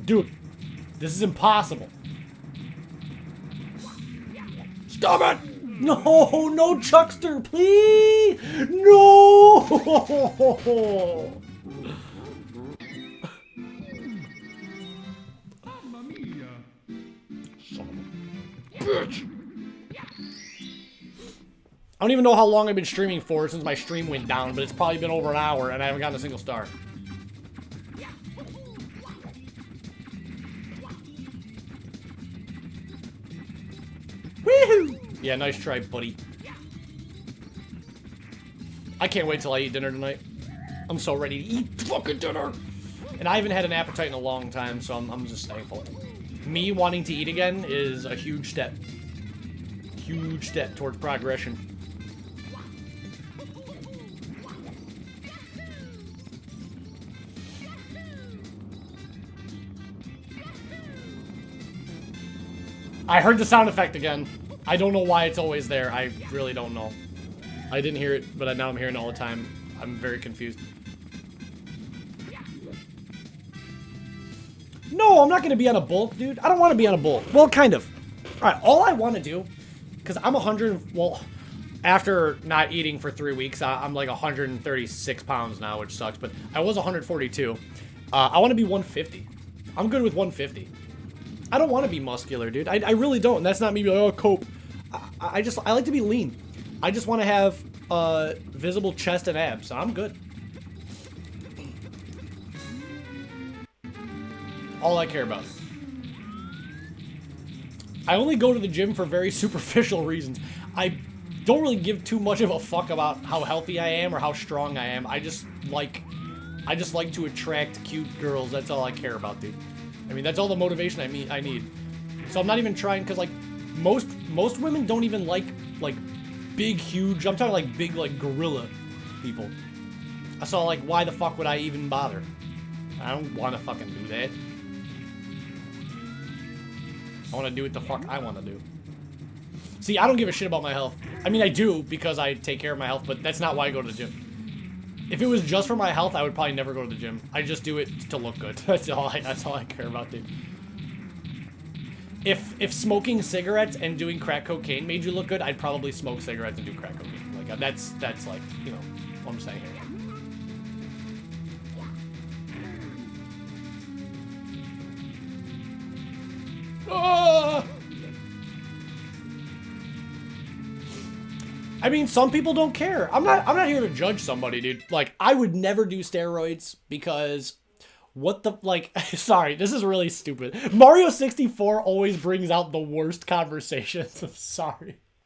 Dude, this is impossible. Stop it! No, no Chuckster, please! No! Son of a bitch. I don't even know how long I've been streaming for since my stream went down, but it's probably been over an hour and I haven't gotten a single star. Woohoo! Yeah, nice try, buddy. I can't wait till I eat dinner tonight. I'm so ready to eat fucking dinner. And I haven't had an appetite in a long time, so I'm just thankful. Me wanting to eat again is a huge step. Huge step towards progression. I heard the sound effect again. I don't know why it's always there. I really don't know. I didn't hear it, but now I'm hearing it all the time. I'm very confused. No, I'm not going to be on a bulk, dude. I don't want to be on a bulk. Well, kind of. All right, all I want to do, because I'm 100, well, after not eating for 3 weeks, I'm like 136 pounds now, which sucks, but I was 142. I want to be 150. I'm good with 150. I don't want to be muscular, dude. I really don't. And that's not me being like, oh, cope. I like to be lean. I just want to have visible chest and abs. So I'm good. All I care about. I only go to the gym for very superficial reasons. I don't really give too much of a fuck about how healthy I am or how strong I am. I just like to attract cute girls. That's all I care about, dude. I mean, that's all the motivation I need. So I'm not even trying, because, like, most women don't even like big, huge, I'm talking, like, big, like, gorilla people. So, like, why the fuck would I even bother? I don't want to fucking do that. I want to do what the fuck I want to do. See, I don't give a shit about my health. I mean, I do, because I take care of my health, but that's not why I go to the gym. If it was just for my health, I would probably never go to the gym. I just do it to look good. That's all I care about, dude. If smoking cigarettes and doing crack cocaine made you look good, I'd probably smoke cigarettes and do crack cocaine. Like that's like, you know, what I'm saying here. Ah! I mean, some people don't care. I'm not here to judge somebody, dude. Like, I would never do steroids because what the, like, sorry, this is really stupid. Mario 64 always brings out the worst conversations.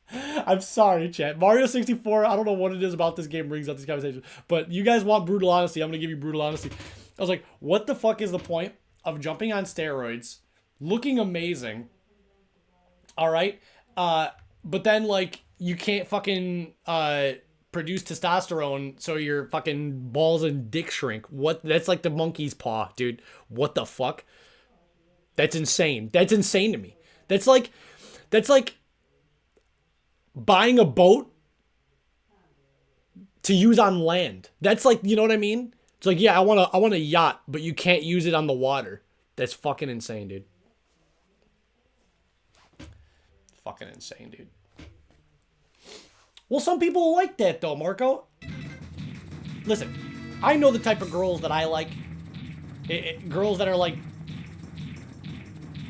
I'm sorry, chat. Mario 64, I don't know what it is about this game brings out these conversations, but you guys want brutal honesty. I'm going to give you brutal honesty. I was like, what the fuck is the point of jumping on steroids, looking amazing, all right, but then, like, you can't fucking produce testosterone, so your fucking balls and dick shrink. What? That's like the monkey's paw, dude. What the fuck? That's insane. That's insane to me. That's like buying a boat to use on land. That's like, you know what I mean? It's like, yeah, I want a yacht, but you can't use it on the water. That's fucking insane, dude. Fucking insane, dude. Well, some people like that, though, Marco. Listen, I know the type of girls that I like. Girls that are, like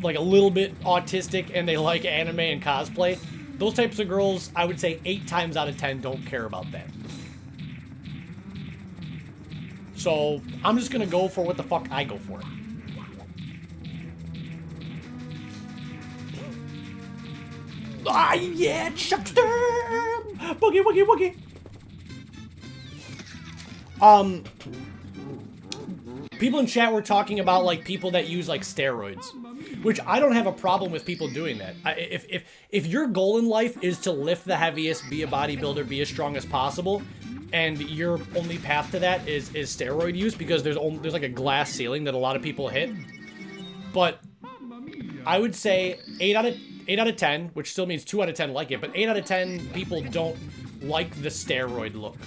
a little bit autistic and they like anime and cosplay. Those types of girls, I would say 8 times out of 10 don't care about that. So, I'm just gonna go for what the fuck I go for. Ah, yeah, Chuckster! Boogie, woogie, woogie. People in chat were talking about, like, people that use, like, steroids. Which, I don't have a problem with people doing that. If your goal in life is to lift the heaviest, be a bodybuilder, be as strong as possible, and your only path to that is steroid use, because there's like a glass ceiling that a lot of people hit. But I would say 8 out of 10, which still means 2 out of 10 like it, but 8 out of 10 people don't like the steroid look.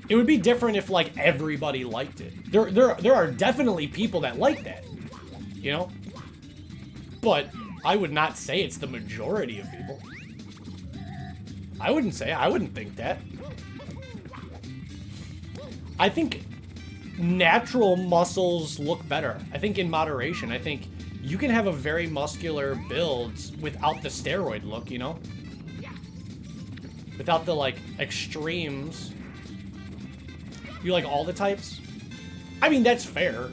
It would be different if, like, everybody liked it. There are definitely people that like that, you know? But I would not say it's the majority of people. I wouldn't think that. I think natural muscles look better. I think in moderation. I think you can have a very muscular build without the steroid look, you know? Without the, like, extremes. You like all the types? I mean, that's fair.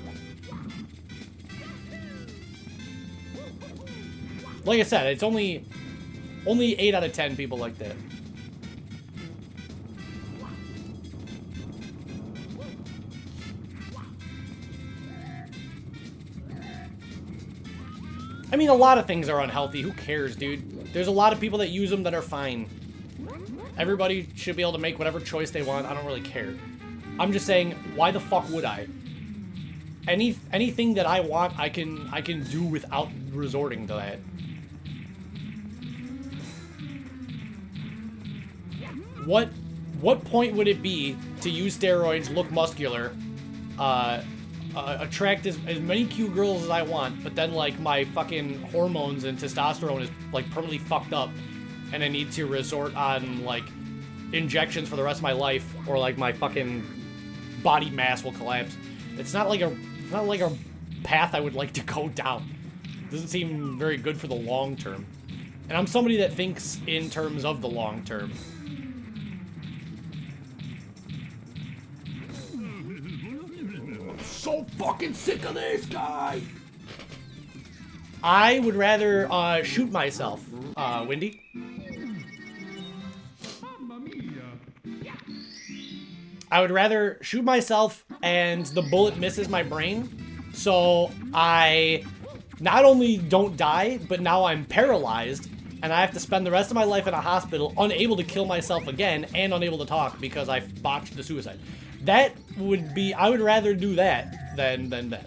Like I said, it's only 8 out of 10 people like that. I mean, a lot of things are unhealthy. Who cares, dude? There's a lot of people that use them that are fine. Everybody should be able to make whatever choice they want. I don't really care. I'm just saying, why the fuck would I? Anything that I want, I can do without resorting to that. What point would it be to use steroids, look muscular, attract as many cute girls as I want, but then, like, my fucking hormones and testosterone is, like, permanently fucked up, and I need to resort on, like, injections for the rest of my life, or, like, my fucking body mass will collapse. It's not like a path I would like to go down. It doesn't seem very good for the long term. And I'm somebody that thinks in terms of the long term. I'm so fucking sick of this guy! I would rather shoot myself, Wendy. I would rather shoot myself and the bullet misses my brain, so I not only don't die, but now I'm paralyzed, and I have to spend the rest of my life in a hospital unable to kill myself again and unable to talk because I botched the suicide. That would be, I would rather do that than that.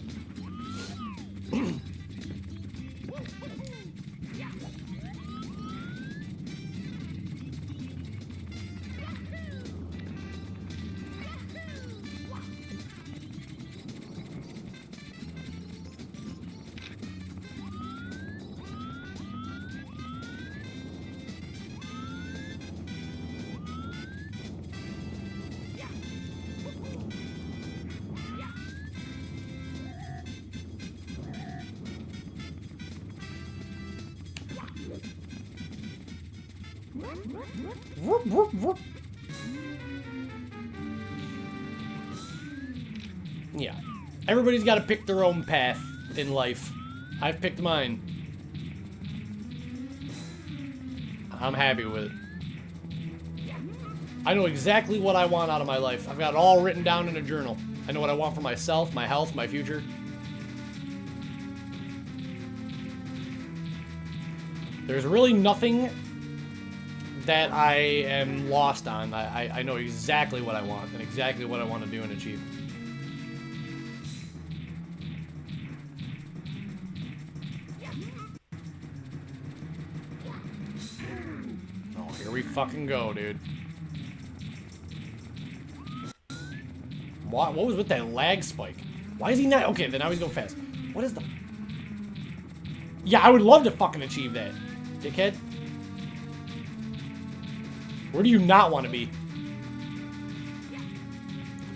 Whoop, whoop, whoop. Yeah. Everybody's got to pick their own path in life. I've picked mine. I'm happy with it. I know exactly what I want out of my life. I've got it all written down in a journal. I know what I want for myself, my health, my future. There's really nothing that I am lost on. I know exactly what I want and exactly what I want to do and achieve. Oh, here we fucking go, dude. What was with that lag spike? Why is he not? Okay, then now he's going fast. What is the... Yeah, I would love to fucking achieve that, dickhead. Where do you not want to be?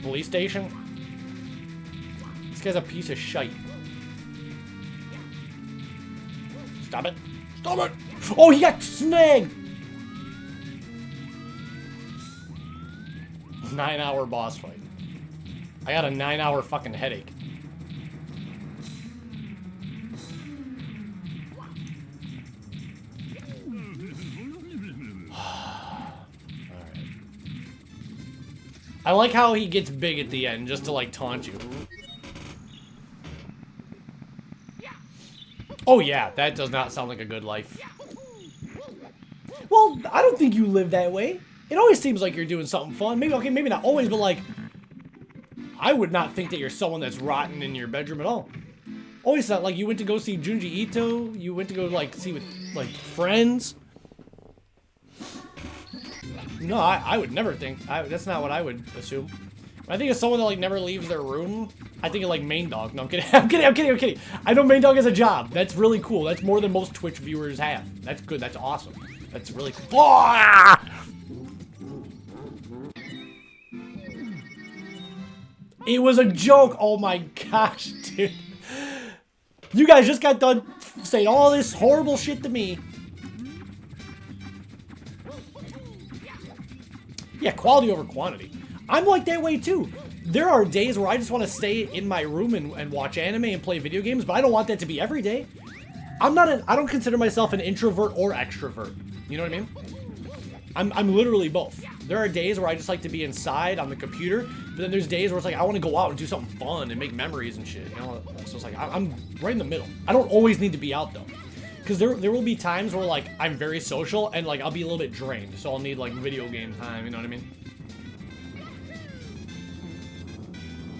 Police station? This guy's a piece of shite. Stop it. Stop it! Oh, he got snagged! 9-hour boss fight. I got a 9-hour fucking headache. I like how he gets big at the end, just to, like, taunt you. Oh, yeah, that does not sound like a good life. Well, I don't think you live that way. It always seems like you're doing something fun. Maybe, okay, maybe not always, but, like, I would not think that you're someone that's rotten in your bedroom at all. Always thought, like, you went to go see Junji Ito, you went to go, like, see with, like, friends. No, I would never think. That's not what I would assume. When I think of someone that like never leaves their room, I think of like Main Dog. No, I'm kidding. I'm kidding. I'm kidding. I'm kidding. I know Main Dog has a job. That's really cool. That's more than most Twitch viewers have. That's good. That's awesome. That's really cool. Ah! It was a joke. Oh my gosh, dude. You guys just got done saying all this horrible shit to me. Yeah, quality over quantity. I'm like that way too. There are days where I just want to stay in my room and watch anime and play video games, but I don't want that to be every day. I don't consider myself an introvert or extrovert. You know what I mean? I'm literally both. There are days where I just like to be inside on the computer, but then there's days where it's like I want to go out and do something fun and make memories and shit. You know, so it's like I'm right in the middle. I don't always need to be out though, because there will be times where like I'm very social and like I'll be a little bit drained, so I'll need like video game time. You know what I mean?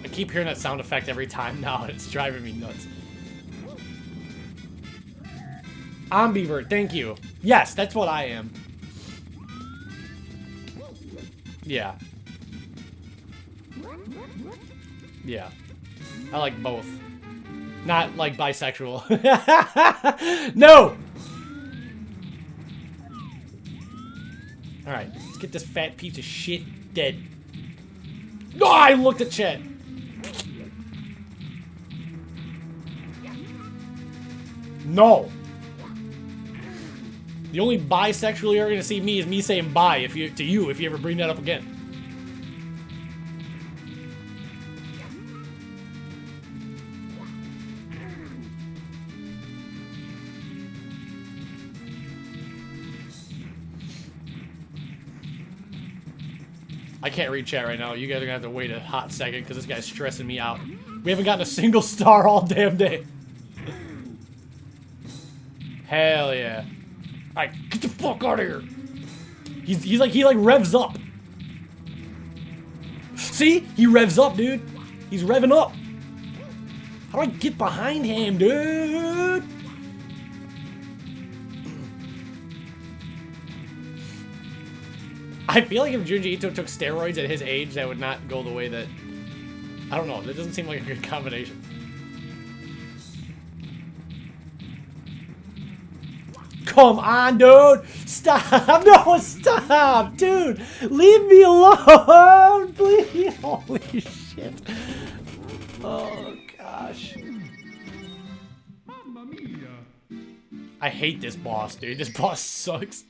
I keep hearing that sound effect every time now, and it's driving me nuts. Ambivert, thank you. Yes, that's what I am. Yeah. Yeah. I like both. Not like bisexual. No! Alright, let's get this fat piece of shit dead. No, I looked at chat. No. The only bisexual you're gonna see me is me saying bye to you if you ever bring that up again. I can't read chat right now. You guys are gonna have to wait a hot second because this guy's stressing me out. We haven't gotten a single star all damn day. Hell yeah. Alright, get the fuck out of here. He like revs up. See? He revs up, dude. He's revving up. How do I get behind him, dude? I feel like if Junji Ito took steroids at his age, that would not go the way that... I don't know. That doesn't seem like a good combination. Come on, dude! Stop! No, stop! Dude! Leave me alone! Please! Holy shit. Oh, gosh. I hate this boss, dude. This boss sucks.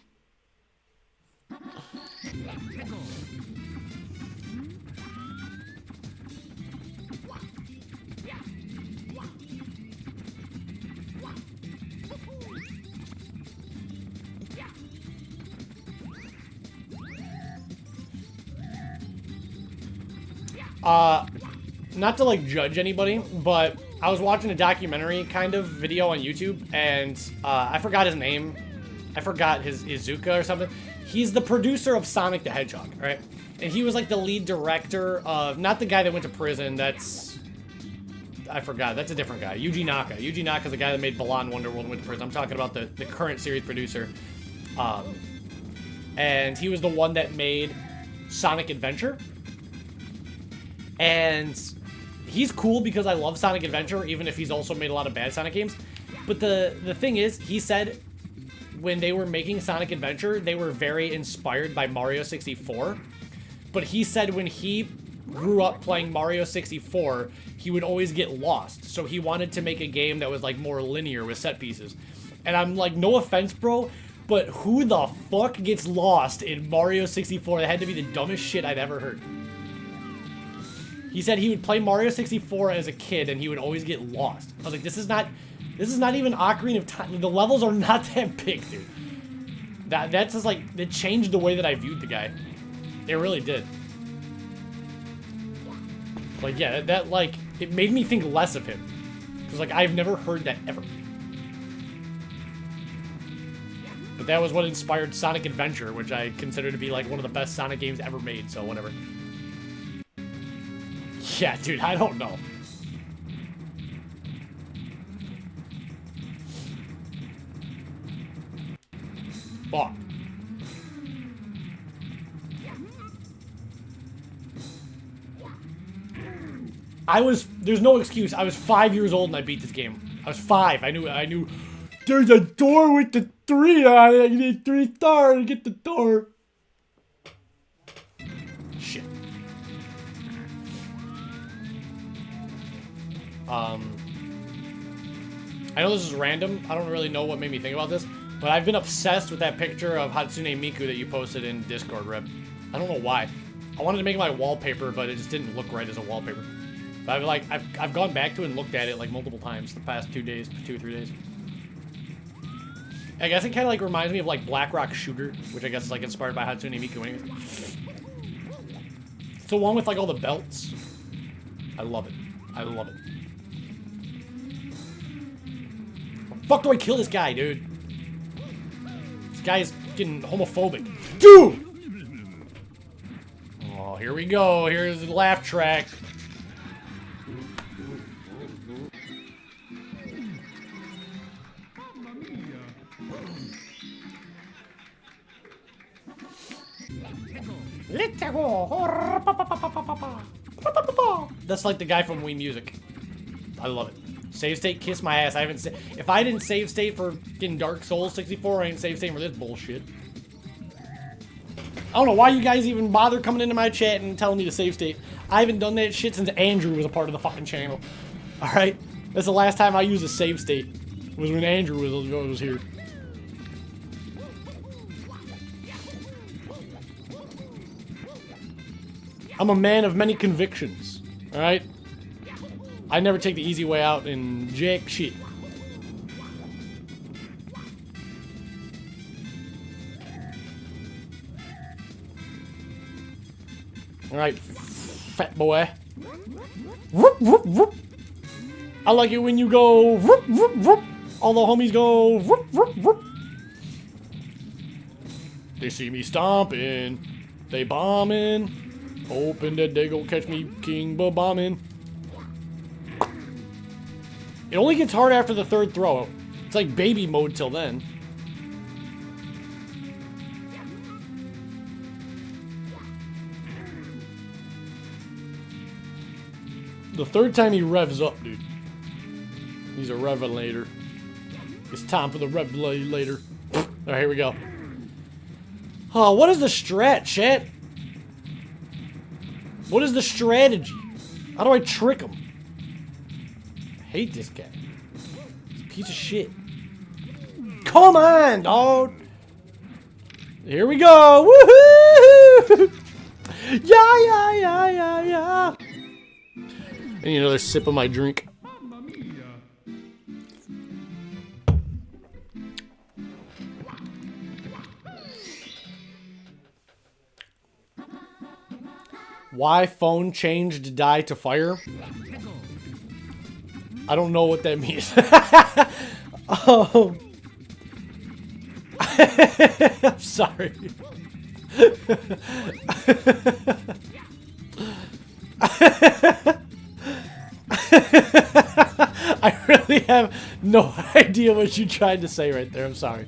Not to like judge anybody, but I was watching a documentary kind of video on YouTube, and I forgot his name. I forgot his Izuka or something. He's the producer of Sonic the Hedgehog, right? And he was like the lead director of, not the guy that went to prison, that's, I forgot, that's a different guy. Yuji Naka. Yuji Naka's the guy that made Balan Wonderworld and went to prison. I'm talking about the current series producer. And he was the one that made Sonic Adventure. And he's cool because I love Sonic Adventure, even if he's also made a lot of bad Sonic games. But the thing is, he said when they were making Sonic Adventure, they were very inspired by Mario 64. But he said when he grew up playing Mario 64, he would always get lost. So he wanted to make a game that was like more linear with set pieces. And I'm like, no offense, bro, but who the fuck gets lost in Mario 64? That had to be the dumbest shit I'd ever heard. He said he would play Mario 64 as a kid and he would always get lost. I was like, this is not even Ocarina of Time. The levels are not that big, dude. That's just like, it changed the way that I viewed the guy. It really did. Like, yeah, that like, it made me think less of him. Because like, I've never heard that ever. But that was what inspired Sonic Adventure, which I consider to be like one of the best Sonic games ever made, so whatever. Yeah, dude, I don't know. Fuck. There's no excuse. I was 5 years old and I beat this game. I was 5. I knew, there's a door with the 3 on it. You need 3 stars to get the door. Shit. I know this is random. I don't really know what made me think about this, but I've been obsessed with that picture of Hatsune Miku that you posted in Discord, Reb. I don't know why. I wanted to make it my wallpaper, but it just didn't look right as a wallpaper. But I've gone back to it and looked at it like multiple times the past 2 days, 2 or 3 days. I guess it kind of like reminds me of like Black Rock Shooter, which I guess is like inspired by Hatsune Miku anyways. It's the one with like all the belts. I love it. I love it. Fuck do I kill this guy, dude? This guy is getting homophobic. Dude! Oh, here we go. Here's the laugh track. That's like the guy from Wii Music. I love it. Save state, kiss my ass. I haven't if I didn't save state for getting Dark Souls 64, I ain't save state for this bullshit. I don't know why you guys even bother coming into my chat and telling me to save state. I haven't done that shit since Andrew was a part of the fucking channel. Alright? That's the last time I used a save state. Was when Andrew was here. I'm a man of many convictions. Alright? I never take the easy way out in jack shit. Alright, fat boy. Whoop, whoop, whoop. I like it when you go whoop, whoop, whoop. All the homies go whoop, whoop, whoop. They see me stomping. They bombing. Hoping that they gon' catch me king bombing. It only gets hard after the 3rd throw. It's like baby mode till then. The 3rd time he revs up, dude. He's a revelator. It's time for the revelator. Alright, here we go. Oh, what is the strat, chat? What is the strategy? How do I trick him? I hate this guy. He's a piece of shit. Come on, dog. Here we go. Woohoo! Yeah. I need another sip of my drink. Why phone changed die to fire? I don't know what that means. Oh. I'm sorry. I really have no idea what you tried to say right there. I'm sorry.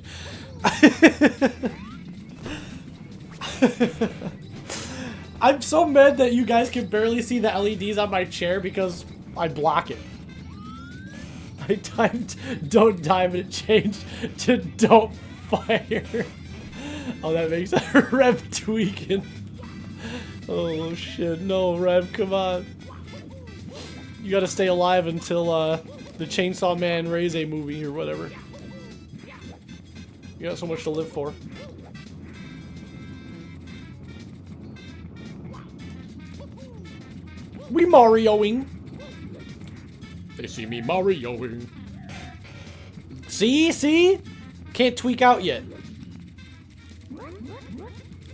I'm so mad that you guys can barely see the LEDs on my chair because I block it. I typed don't die, but it changed to don't fire. Oh, that makes Rev tweaking. Oh shit, no, Rev, come on. You gotta stay alive until the Chainsaw Man Raise a movie or whatever. You got so much to live for. We Marioing. They see me Marioing. See? Can't tweak out yet.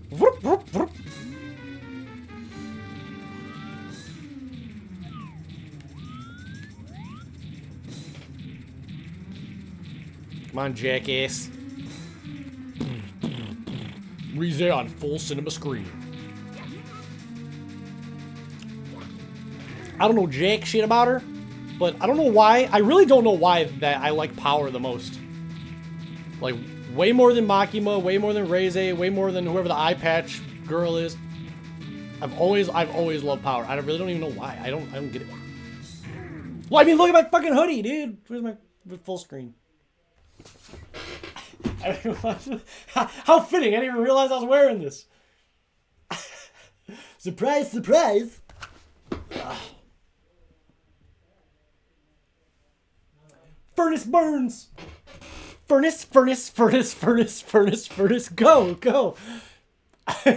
Whoop, whoop, whoop. Come on, jackass. Rize on full cinema screen. I don't know jack shit about her, but I don't know why. I really don't know why that I like Power the most. Like, way more than Makima, way more than Rize, way more than whoever the eye patch girl is. I've always loved power. I really don't even know why. I don't get it. Well, I mean, look at my fucking hoodie, dude. Where's my full screen? How fitting! I didn't even realize I was wearing this. Surprise, surprise! Furnace burns! Furnace, furnace, furnace, furnace, furnace, furnace. Go, go! What's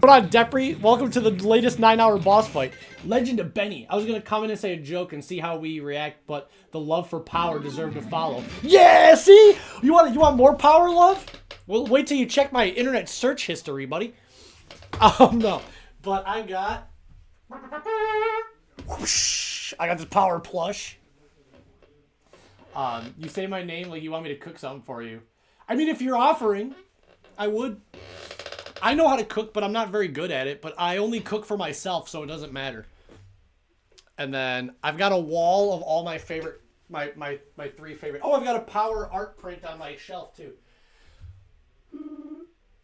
going on, Depri? Welcome to the latest 9-hour boss fight. Legend of Benny. I was gonna come in and say a joke and see how we react, but the love for power deserved to follow. Yeah, see? You want more power, love? Well, wait till you check my internet search history, buddy. No. But I got... Whoosh, I got this power plush. You say my name like you want me to cook something for you. I mean, if you're offering, I would. I know how to cook, but I'm not very good at it. But I only cook for myself, so it doesn't matter. And then I've got a wall of all my favorite, my 3 favorite. Oh, I've got a power art print on my shelf, too.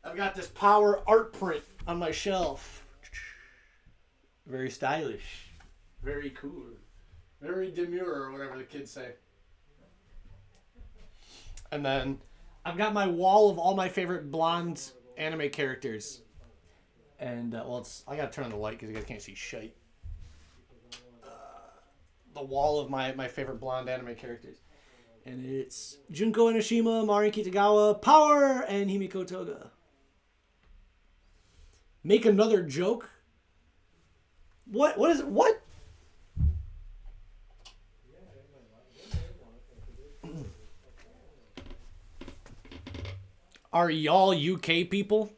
I've got this power art print on my shelf. Very stylish. Very cool. Very demure, or whatever the kids say. And then I've got my wall of all my favorite blonde anime characters. And, well, I gotta turn on the light because you guys can't see shit. The wall of my favorite blonde anime characters. And it's Junko Enoshima, Marin Kitagawa, Power, and Himiko Toga. Make another joke? What is it? What? Are y'all UK people?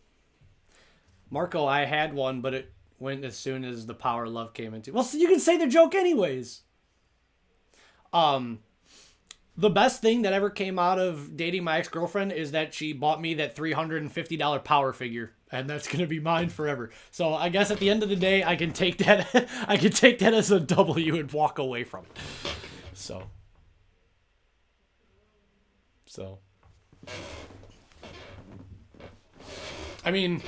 Marco, I had one, but it went as soon as the power love came into. Well, so you can say the joke anyways. The best thing that ever came out of dating my ex-girlfriend is that she bought me that $350 power figure, and that's gonna be mine forever. So I guess at the end of the day, I can take that. I can take that as a W and walk away from it. So. I mean,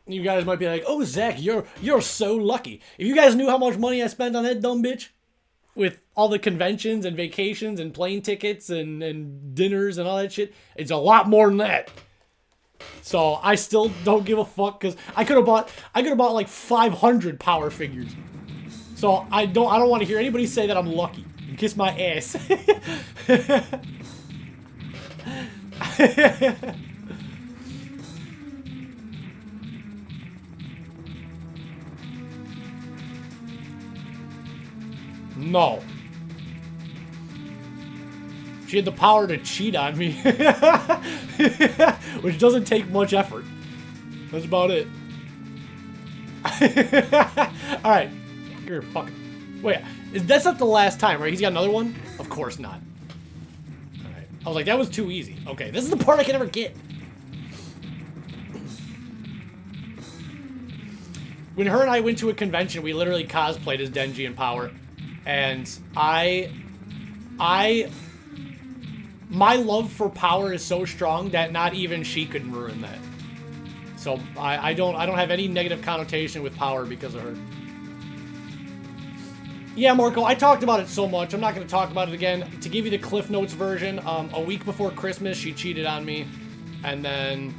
you guys might be like, "Oh, Zach, you're so lucky." If you guys knew how much money I spent on that dumb bitch, with all the conventions and vacations and plane tickets and dinners and all that shit, it's a lot more than that. So I still don't give a fuck because I could have bought like 500 power figures. So I don't want to hear anybody say that I'm lucky. Kiss my ass. No. She had the power to cheat on me. Which doesn't take much effort. That's about it. Alright. You're fucking... Wait, that's not the last time, right? He's got another one? Of course not. Alright. I was like, that was too easy. Okay, this is the part I can never get. When her and I went to a convention, we literally cosplayed as Denji in Power. And my love for power is so strong that not even she could ruin that. So I don't have any negative connotation with power because of her. Yeah, Marco, I talked about it so much. I'm not going to talk about it again. To give you the Cliff Notes version, a week before Christmas, she cheated on me. And then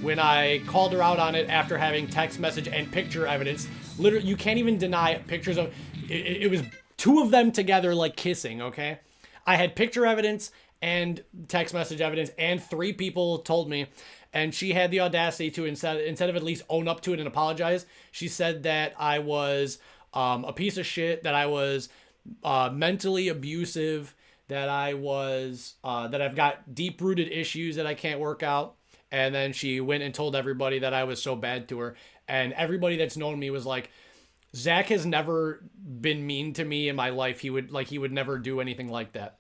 when I called her out on it after having text message and picture evidence, literally, you can't even deny pictures of... It was... 2 of them together like kissing, okay? I had picture evidence and text message evidence, and 3 people told me, and she had the audacity to, instead of at least own up to it and apologize, she said that I was a piece of shit, that I was mentally abusive, that I was, that I've got deep-rooted issues that I can't work out, and then she went and told everybody that I was so bad to her, and everybody that's known me was like, Zach has never been mean to me in my life. He would never do anything like that.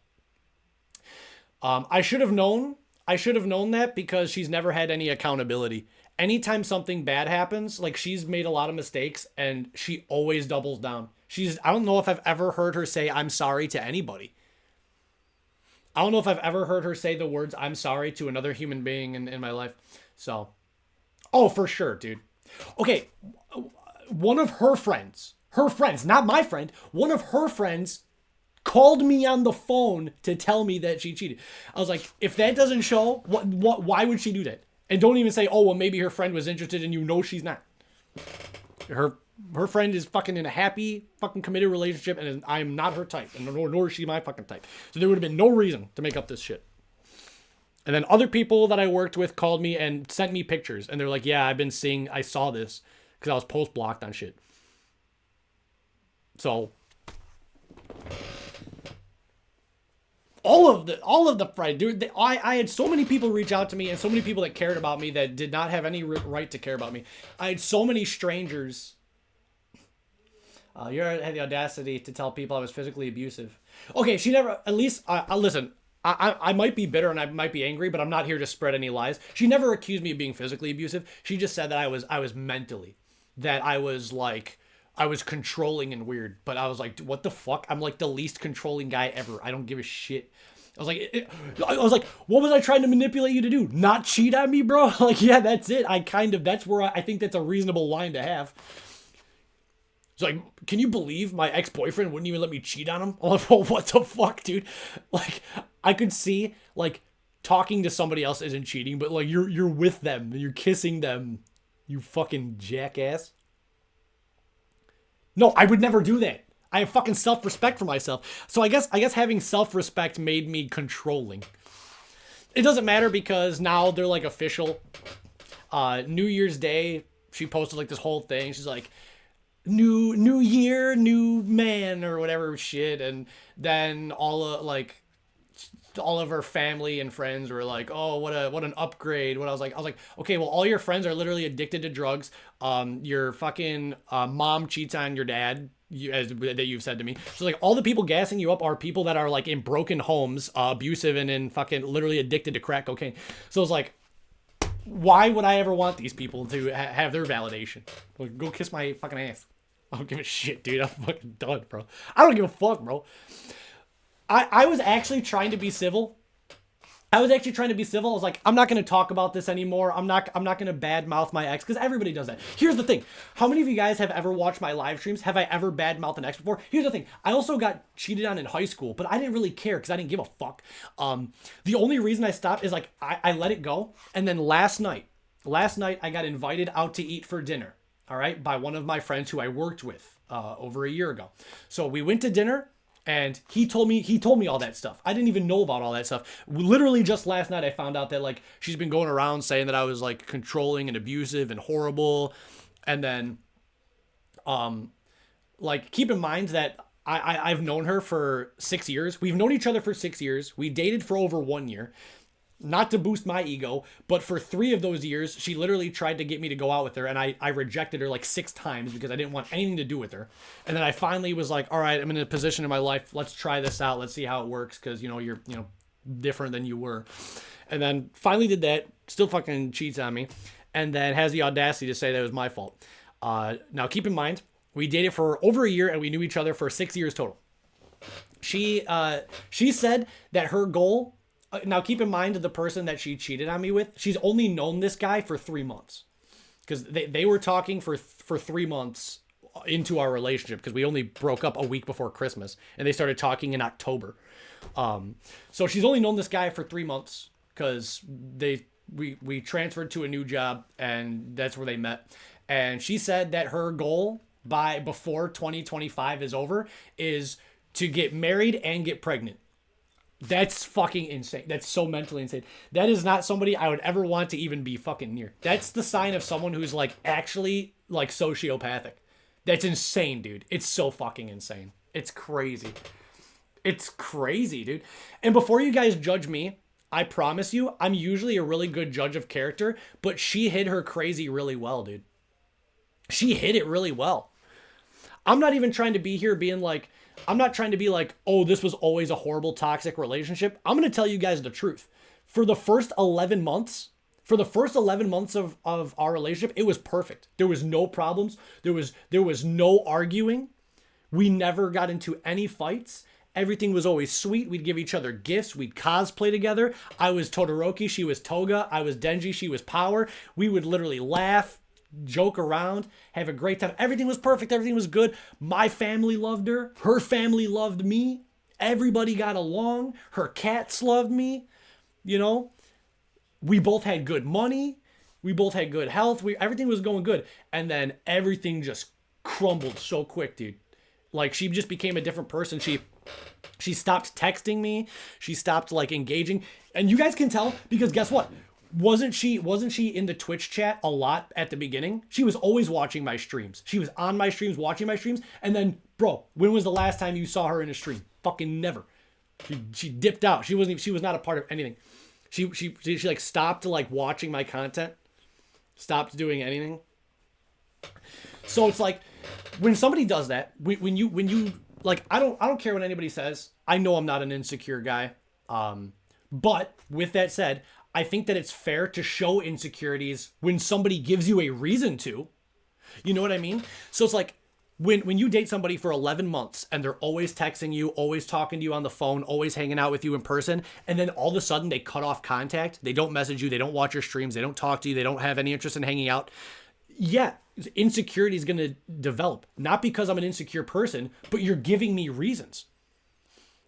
I should have known that because she's never had any accountability. Anytime something bad happens, like she's made a lot of mistakes and she always doubles down. I don't know if I've ever heard her say, "I'm sorry" to anybody. I don't know if I've ever heard her say the words, "I'm sorry" to another human being in my life. So Oh, for sure, dude. Okay, one of her friends, not my friend, one of her friends called me on the phone to tell me that she cheated. I was like, if that doesn't show, why would she do that? And don't even say, oh, well, maybe her friend was interested and you know she's not. Her her friend is fucking in a happy, fucking committed relationship, and I'm not her type, and nor is she my fucking type. So there would have been no reason to make up this shit. And then other people that I worked with called me and sent me pictures, and they're like, yeah, I saw this, because I was post-blocked on shit. So all of the friend, dude, I had so many people reach out to me, and so many people that cared about me that did not have any right to care about me. I had so many strangers. You had the audacity to tell people I was physically abusive. Okay, she never, at least, listen, I might be bitter and I might be angry, but I'm not here to spread any lies. She never accused me of being physically abusive. She just said that I was mentally, that I was like, I was controlling and weird. But I was like, what the fuck? I'm like the least controlling guy ever. I don't give a shit. I was like, what was I trying to manipulate you to do? Not cheat on me, bro? Like, yeah, that's it. That's where I think that's a reasonable line to have. It's like, can you believe my ex-boyfriend wouldn't even let me cheat on him? I'm like, well, what the fuck, dude? Like, I could see, like, talking to somebody else isn't cheating, but, like, you're with them, you're kissing them, you fucking jackass. No, I would never do that. I have fucking self-respect for myself. So I guess having self-respect made me controlling. It doesn't matter because now they're, like, official. New Year's Day, she posted, like, this whole thing. She's like, new year, new man, or whatever shit. And then all of her family and friends were like, oh, what an upgrade. What I was like, okay, well, all your friends are literally addicted to drugs. Your fucking mom cheats on your dad, that you've said to me. So like, all the people gassing you up are people that are like in broken homes, abusive, and in fucking literally addicted to crack cocaine. So it's like, why would I ever want these people to have their validation? Like, go kiss my fucking ass. I don't give a shit, dude. I'm fucking done, bro. I don't give a fuck, bro. I was actually trying to be civil. I was like, I'm not going to talk about this anymore. I'm not going to badmouth my ex, because everybody does that. Here's the thing. How many of you guys have ever watched my live streams? Have I ever badmouthed an ex before? Here's the thing. I also got cheated on in high school, but I didn't really care because I didn't give a fuck. The only reason I stopped is like, I let it go. And then last night I got invited out to eat for dinner. All right. By one of my friends who I worked with over a year ago. So we went to dinner. And he told me all that stuff. I didn't even know about all that stuff. Literally just last night I found out that like she's been going around saying that I was like controlling and abusive and horrible. And then like keep in mind that I've known her for 6 years. We've known each other for 6 years. We dated for over 1 year. Not to boost my ego, but for 3 of those years, she literally tried to get me to go out with her, and I rejected her like 6 times because I didn't want anything to do with her. And then I finally was like, all right, I'm in a position in my life. Let's try this out. Let's see how it works, because, you're different than you were. And then finally did that, still fucking cheats on me, and then has the audacity to say that it was my fault. Now, keep in mind, we dated for over a year, and we knew each other for 6 years total. She said that her goal... Now, keep in mind the person that she cheated on me with, she's only known this guy for 3 months. Because they were talking for 3 months into our relationship, because we only broke up a week before Christmas. And they started talking in October. So she's only known this guy for 3 months, because we transferred to a new job, and that's where they met. And she said that her goal before 2025 is over is to get married and get pregnant. That's fucking insane. That's so mentally insane. That is not somebody I would ever want to even be fucking near. That's the sign of someone who's like actually like sociopathic. That's insane, dude. It's so fucking insane. It's crazy. It's crazy, dude. And before you guys judge me, I promise you, I'm usually a really good judge of character, but she hid her crazy really well, dude. She hid it really well. I'm not even trying to be here being like, I'm not trying to be like, oh, this was always a horrible, toxic relationship. I'm going to tell you guys the truth. For the first 11 months of our relationship, it was perfect. There was no problems. There was no arguing. We never got into any fights. Everything was always sweet. We'd give each other gifts. We'd cosplay together. I was Todoroki. She was Toga. I was Denji. She was Power. We would literally laugh, joke around, have a great time. Everything was perfect. Everything was good. My family loved her. Her family loved me. Everybody got along. Her cats loved me. You know, we both had good money. We both had good health. Everything was going good. And then everything just crumbled so quick, dude. Like, she just became a different person. She stopped texting me. She stopped like engaging. And you guys can tell because guess what? Wasn't she in the Twitch chat a lot at the beginning? She was always watching my streams. She was on my streams, watching my streams. And then, bro, when was the last time you saw her in a stream? Fucking never. She dipped out. She was not a part of anything. She like stopped like watching my content. Stopped doing anything. So it's like when somebody does that, when you like, I don't care what anybody says. I know I'm not an insecure guy. But with that said, I think that it's fair to show insecurities when somebody gives you a reason to. You know what I mean? So it's like when you date somebody for 11 months and they're always texting you, always talking to you on the phone, always hanging out with you in person, and then all of a sudden they cut off contact, they don't message you, they don't watch your streams, they don't talk to you, they don't have any interest in hanging out. Yeah, insecurity is going to develop. Not because I'm an insecure person, but you're giving me reasons.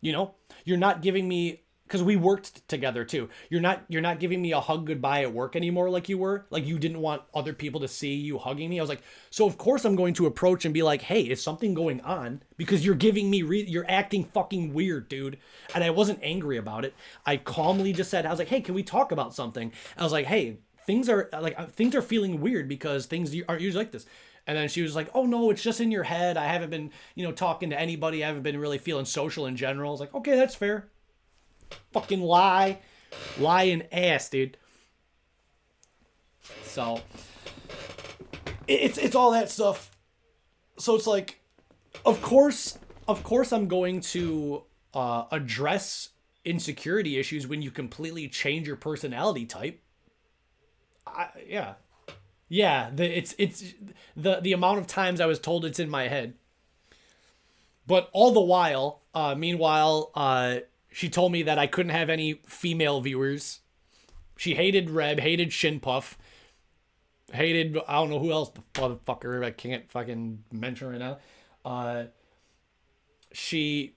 You know, you're not giving me, because we worked together too. You're not giving me a hug goodbye at work anymore like you were. Like you didn't want other people to see you hugging me. I was like, so of course I'm going to approach and be like, hey, is something going on? Because you're giving me, you're acting fucking weird, dude. And I wasn't angry about it. I calmly just said, I was like, hey, can we talk about something? I was like, hey, things are feeling weird because things aren't usually like this. And then she was like, oh no, it's just in your head. I haven't been, talking to anybody. I haven't been really feeling social in general. I was like, okay, that's fair. Fucking lying ass, dude. So it's all that stuff. So it's like, of course I'm going to address insecurity issues when you completely change your personality type. Yeah. It's the amount of times I was told it's in my head. But all the while, meanwhile, she told me that I couldn't have any female viewers. She hated Reb, hated Shinpuff, hated, I don't know who else, the motherfucker, I can't fucking mention right now. She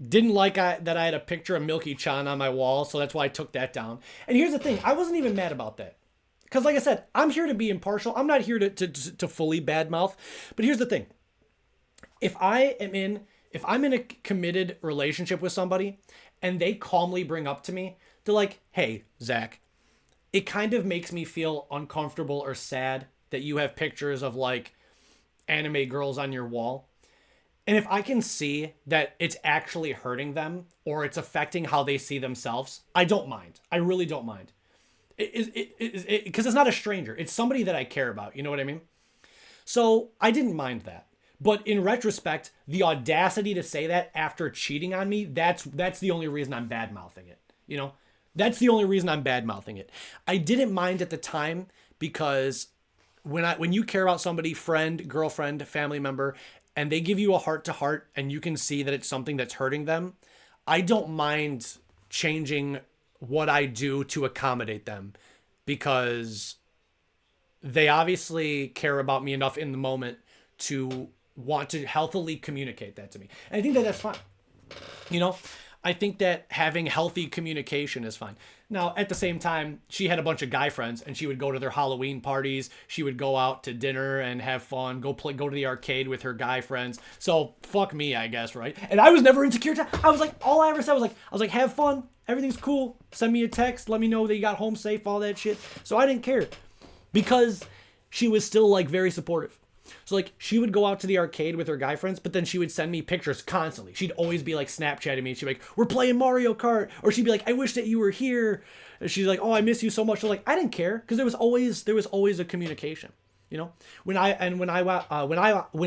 didn't like that I had a picture of Milky-chan on my wall, so that's why I took that down. And here's the thing, I wasn't even mad about that. Because like I said, I'm here to be impartial. I'm not here to fully badmouth. But here's the thing. If I'm in a committed relationship with somebody and they calmly bring up to me, they're like, hey, Zach, it kind of makes me feel uncomfortable or sad that you have pictures of like anime girls on your wall. And if I can see that it's actually hurting them or it's affecting how they see themselves, I don't mind. I really don't mind. Because it's not a stranger. It's somebody that I care about. You know what I mean? So I didn't mind that. But in retrospect, the audacity to say that after cheating on me, that's the only reason I'm bad-mouthing it. You know? That's the only reason I'm bad-mouthing it. I didn't mind at the time because when you care about somebody, friend, girlfriend, family member, and they give you a heart-to-heart and you can see that it's something that's hurting them, I don't mind changing what I do to accommodate them because they obviously care about me enough in the moment to want to healthily communicate that to me. And I think that that's fine. You know, I think that having healthy communication is fine. Now, at the same time, she had a bunch of guy friends and she would go to their Halloween parties. She would go out to dinner and have fun, go to the arcade with her guy friends. So fuck me, I guess, right? And I was never insecure. I was like, all I ever said was like, have fun. Everything's cool. Send me a text. Let me know that you got home safe, all that shit. So I didn't care because she was still like very supportive. So like she would go out to the arcade with her guy friends, but then she would send me pictures constantly. She'd always be like Snapchatting me. She'd be like, we're playing Mario Kart. Or she'd be like, I wish that you were here. And she's like, oh, I miss you so much. So like, I didn't care because there was always a communication. You know, when I went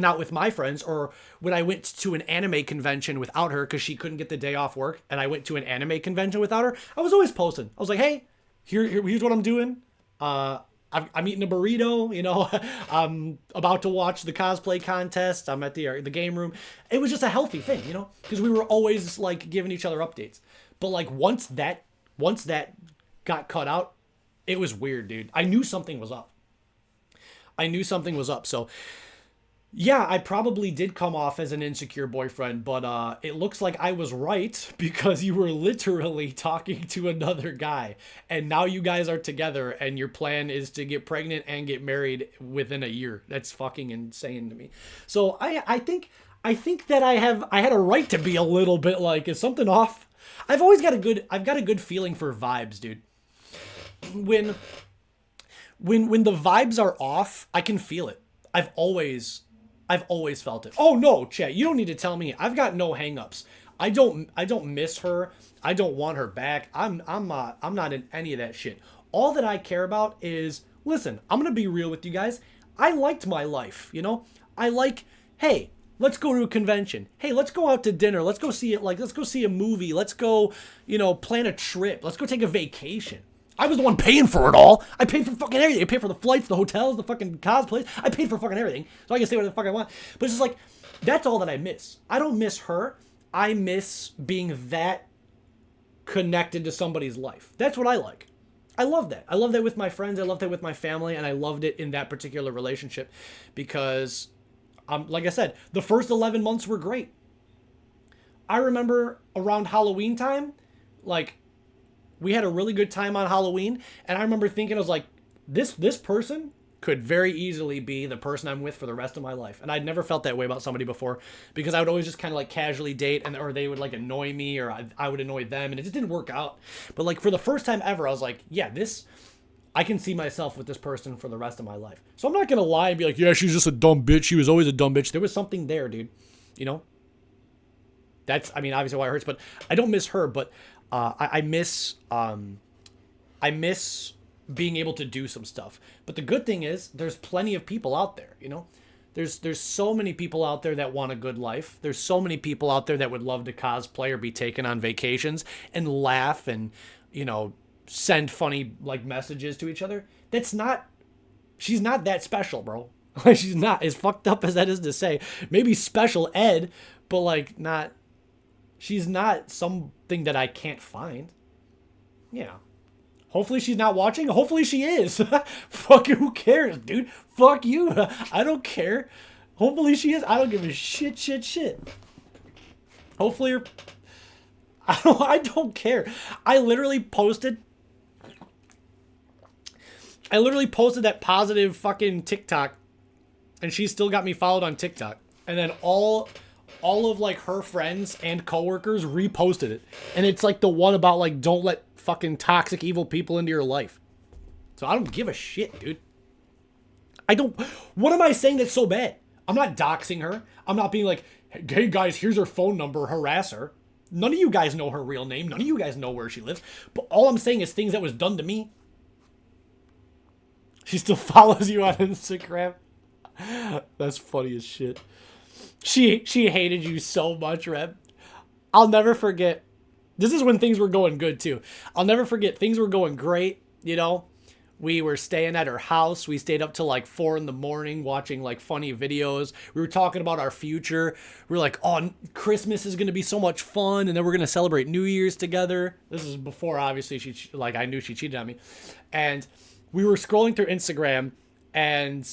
out with my friends or when I went to an anime convention without her because she couldn't get the day off work and I went to an anime convention without her, I was always posting. I was like, hey, here's what I'm doing. I'm eating a burrito, you know. I'm about to watch the cosplay contest. I'm at the game room. It was just a healthy thing, you know, because we were always like giving each other updates. But like once that got cut out, it was weird, dude. I knew something was up. I knew something was up. So yeah, I probably did come off as an insecure boyfriend, but it looks like I was right because you were literally talking to another guy. And now you guys are together and your plan is to get pregnant and get married within a year. That's fucking insane to me. So I think that I had a right to be a little bit like, is something off? I've got a good feeling for vibes, dude. When when the vibes are off, I can feel it. I've always felt it. Oh no, Chet, you don't need to tell me. I've got no hangups. I don't miss her. I don't want her back. I'm not in any of that shit. All that I care about is, listen, I'm going to be real with you guys. I liked my life, you know? I like, hey, let's go to a convention. Hey, let's go out to dinner. Let's go see it, like let's go see a movie. Let's go, plan a trip. Let's go take a vacation. I was the one paying for it all. I paid for fucking everything. I paid for the flights, the hotels, the fucking cosplays. I paid for fucking everything. So I can say whatever the fuck I want. But it's just like, that's all that I miss. I don't miss her. I miss being that connected to somebody's life. That's what I like. I love that. I love that with my friends. I love that with my family. And I loved it in that particular relationship because, like I said, the first 11 months were great. I remember around Halloween time, like, we had a really good time on Halloween, and I remember thinking, I was like, this person could very easily be the person I'm with for the rest of my life. And I'd never felt that way about somebody before because I would always just kind of like casually date, or they would like annoy me, or I would annoy them, and it just didn't work out. But like for the first time ever, I was like, yeah, I can see myself with this person for the rest of my life. So I'm not going to lie and be like, yeah, she's just a dumb bitch. She was always a dumb bitch. There was something there, dude. You know? That's, I mean, obviously why it hurts, but I don't miss her, but I miss being able to do some stuff. But the good thing is there's plenty of people out there, you know? There's so many people out there that want a good life. There's so many people out there that would love to cosplay or be taken on vacations and laugh and, send funny like messages to each other. She's not that special, bro. She's not, as fucked up as that is to say. Maybe special ed, but like she's not something that I can't find. Yeah. Hopefully she's not watching. Hopefully she is. Fuck, who cares, dude? Fuck you. I don't care. Hopefully she is. I don't give a shit. Hopefully I don't care. I literally posted that positive fucking TikTok, and she still got me followed on TikTok. And then all of like her friends and coworkers reposted it. And it's like the one about like, don't let fucking toxic evil people into your life. So I don't give a shit, dude. What am I saying that's so bad? I'm not doxing her. I'm not being like, hey guys, here's her phone number, harass her. None of you guys know her real name. None of you guys know where she lives. But all I'm saying is things that was done to me. She still follows you on Instagram. That's funny as shit. She hated you so much, Reb. I'll never forget. This is when things were going good, too. I'll never forget. Things were going great, We were staying at her house. We stayed up till like 4 a.m. watching like funny videos. We were talking about our future. We were like, oh, Christmas is going to be so much fun. And then we're going to celebrate New Year's together. This is before, obviously, I knew she cheated on me. And we were scrolling through Instagram, and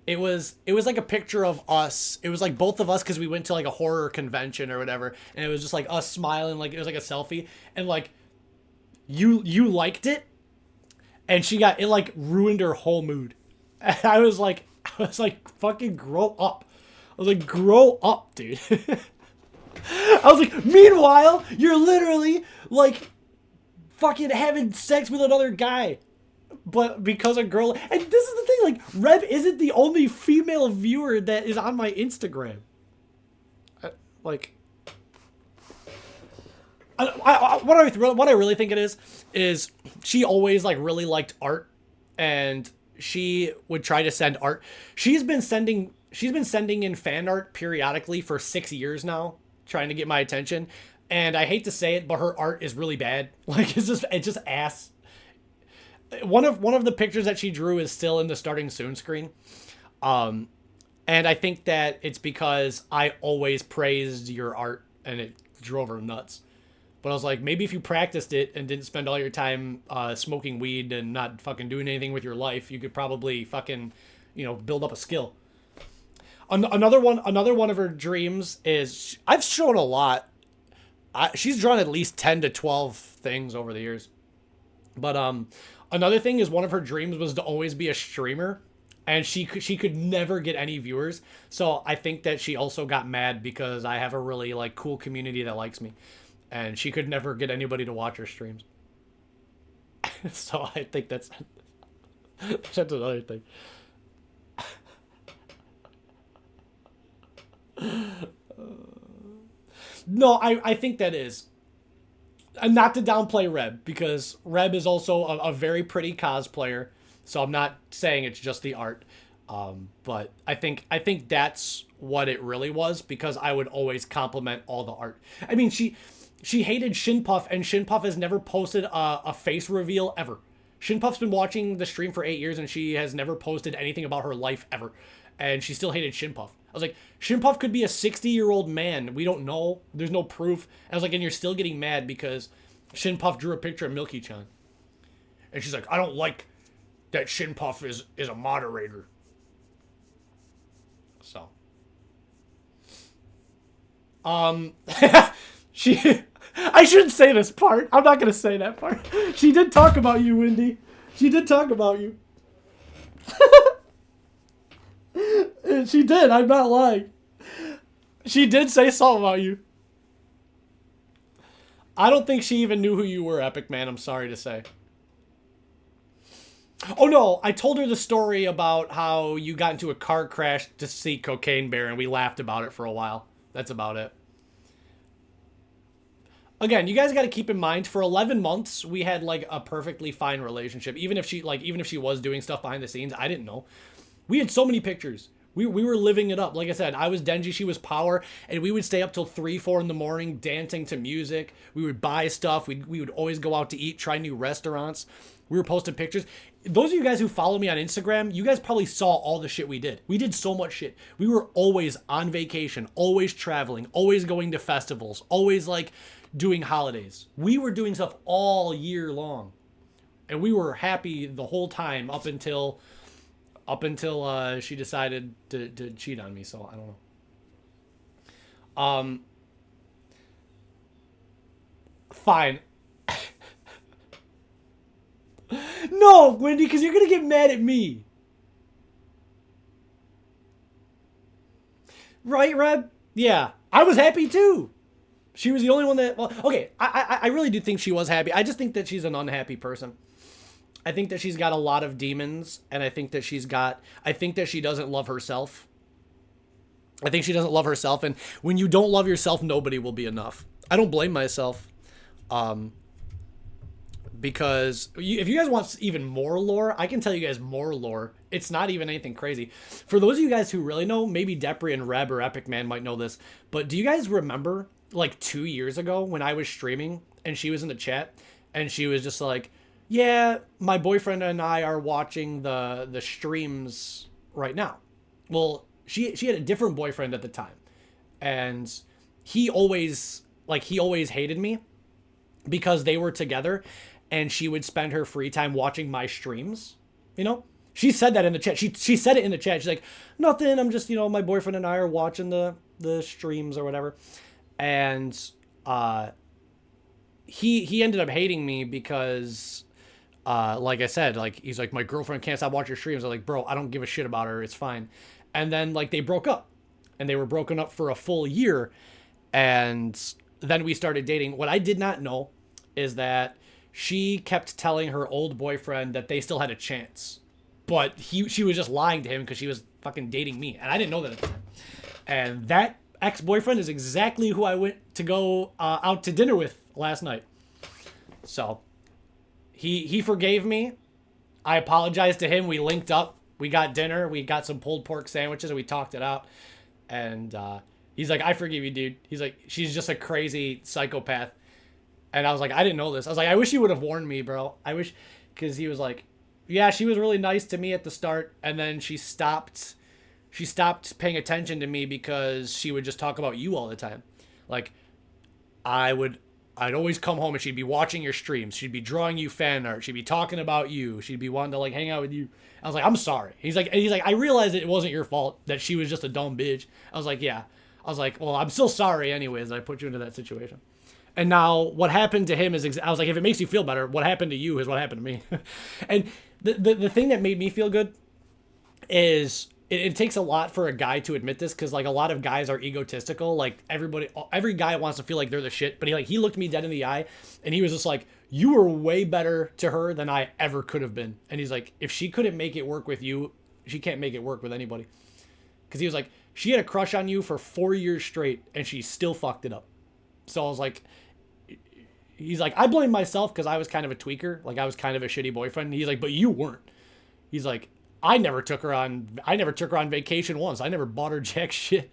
it was like a picture of us. It was like both of us because we went to like a horror convention or whatever, and it was just like us smiling, like it was like a selfie, and like you liked it, and it like ruined her whole mood. And I was like, fucking grow up. I was like, grow up, dude. I was like, meanwhile, you're literally like fucking having sex with another guy. But because a girl, and this is the thing, like, Reb isn't the only female viewer that is on my Instagram. What I really think it is she always like really liked art, and she would try to send art. She's been sending in fan art periodically for 6 years now, trying to get my attention. And I hate to say it, but her art is really bad. Like it's just ass. one of the pictures that she drew is still in the starting soon screen. Um, and I think that it's because I always praised your art and it drove her nuts. But I was like, maybe if you practiced it and didn't spend all your time smoking weed and not fucking doing anything with your life, you could probably fucking, build up a skill. Another one of her dreams is I've shown a lot. She's drawn at least 10 to 12 things over the years. But another thing is one of her dreams was to always be a streamer, and she could never get any viewers. So I think that she also got mad because I have a really like cool community that likes me, and she could never get anybody to watch her streams. So I think that's another thing. No, I think that is. And not to downplay Reb, because Reb is also a very pretty cosplayer. So I'm not saying it's just the art. But I think that's what it really was, because I would always compliment all the art. I mean, she hated Shinpuff, and Shinpuff has never posted a face reveal ever. Shinpuff's been watching the stream for 8 years, and she has never posted anything about her life ever. And she still hated Shinpuff. I was like, Shinpuff could be a 60-year-old man. We don't know. There's no proof. I was like, and you're still getting mad because Shinpuff drew a picture of Milky-chan. And she's like, I don't like that Shinpuff is a moderator. So. She... I shouldn't say this part. I'm not going to say that part. She did talk about you, Wendy. She did talk about you. She did. I'm not lying. She did say something about you. I don't think she even knew who you were, Epic Man. I'm sorry to say. Oh, no. I told her the story about how you got into a car crash to see Cocaine Bear, and we laughed about it for a while. That's about it. Again, you guys got to keep in mind, for 11 months, we had, like, a perfectly fine relationship. Even if she was doing stuff behind the scenes, I didn't know. We had so many pictures. We were living it up. Like I said, I was Denji, she was Power, and we would stay up till 3, 4 in the morning dancing to music. We would buy stuff. We would always go out to eat, try new restaurants. We were posting pictures. Those of you guys who follow me on Instagram, you guys probably saw all the shit we did. We did so much shit. We were always on vacation, always traveling, always going to festivals, always like doing holidays. We were doing stuff all year long. And we were happy the whole time up until she decided to cheat on me. So I don't know. Fine. No, Wendy, because you're gonna get mad at me. Right, Reb? Yeah, I was happy too. She was the only one that. Well, okay, I really do think she was happy. I just think that she's an unhappy person. I think that she's got a lot of demons, and I think that she doesn't love herself. I think she doesn't love herself, and when you don't love yourself, nobody will be enough. I don't blame myself. Because if you guys want even more lore, I can tell you guys more lore. It's not even anything crazy. For those of you guys who really know, maybe Depri and Reb or Epic Man might know this, but do you guys remember, like 2 years ago when I was streaming, and she was in the chat, and she was just like, yeah, my boyfriend and I are watching the streams right now. Well, she had a different boyfriend at the time, and he always hated me because they were together, and she would spend her free time watching my streams. She said that in the chat. She said it in the chat. She's like, nothing, I'm just, my boyfriend and I are watching the streams or whatever. And he ended up hating me because like I said, like, he's like, my girlfriend can't stop watching your streams. I'm like, bro, I don't give a shit about her. It's fine. And then, like, they broke up. And they were broken up for a full year. And then we started dating. What I did not know is that she kept telling her old boyfriend that they still had a chance. But she was just lying to him because she was fucking dating me. And I didn't know that at the time. And that ex-boyfriend is exactly who I went to go out to dinner with last night. So he forgave me. I apologized to him. We linked up. We got dinner. We got some pulled pork sandwiches, and we talked it out. And he's like, I forgive you, dude. He's like, she's just a crazy psychopath. And I was like, I didn't know this. I was like, I wish you would have warned me, bro. I wish. because he was like, yeah, she was really nice to me at the start, and then she stopped paying attention to me because she would just talk about you all the time. Like, I would I'd always come home and she'd be watching your streams. She'd be drawing you fan art. She'd be talking about you. She'd be wanting to like hang out with you. I was like, I'm sorry. He's like, I realized it wasn't your fault, that she was just a dumb bitch. I was like, yeah. I was like, well, I'm still sorry anyways that I put you into that situation. And now what happened to him is, I was like, if it makes you feel better, what happened to you is what happened to me. And the thing that made me feel good is it takes a lot for a guy to admit this, because like a lot of guys are egotistical. Like every guy wants to feel like they're the shit. But he looked me dead in the eye and he was just like, you were way better to her than I ever could have been. And he's like, if she couldn't make it work with you, she can't make it work with anybody. Because he was like, she had a crush on you for 4 years straight and she still fucked it up. So I was like, he's like, I blame myself because I was kind of a tweaker. Like I was kind of a shitty boyfriend. He's like, but you weren't. He's like, I never took her on vacation once. I never bought her jack shit.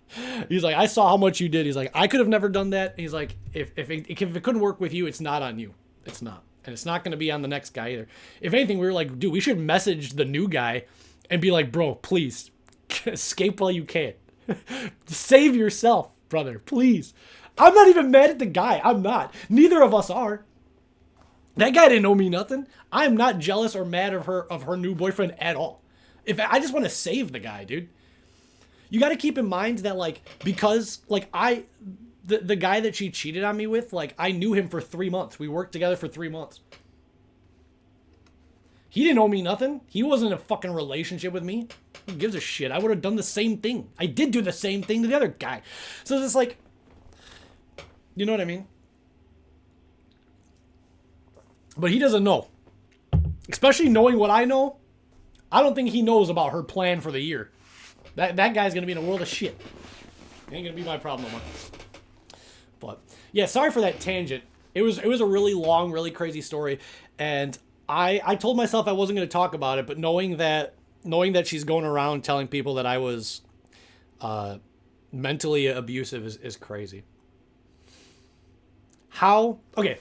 He's like, I saw how much you did. He's like, I could have never done that. He's like, if it couldn't work with you, it's not on you. It's not. And it's not going to be on the next guy either. If anything, we were like, dude, we should message the new guy and be like, bro, please escape while you can. Save yourself, brother, please. I'm not even mad at the guy. I'm not. Neither of us are. That guy didn't owe me nothing. I am not jealous or mad of her new boyfriend at all. If I just want to save the guy, dude. You got to keep in mind that like, because like the guy that she cheated on me with, like I knew him for 3 months. We worked together for 3 months. He didn't owe me nothing. He wasn't in a fucking relationship with me. Who gives a shit? I would have done the same thing. I did do the same thing to the other guy. So it's just like, you know what I mean? But he doesn't know. Especially knowing what I know, I don't think he knows about her plan for the year. That guy's going to be in a world of shit. Ain't going to be my problem no more. But, yeah, sorry for that tangent. It was a really long, really crazy story. And I told myself I wasn't going to talk about it, but knowing that she's going around telling people that I was mentally abusive is crazy. How? Okay,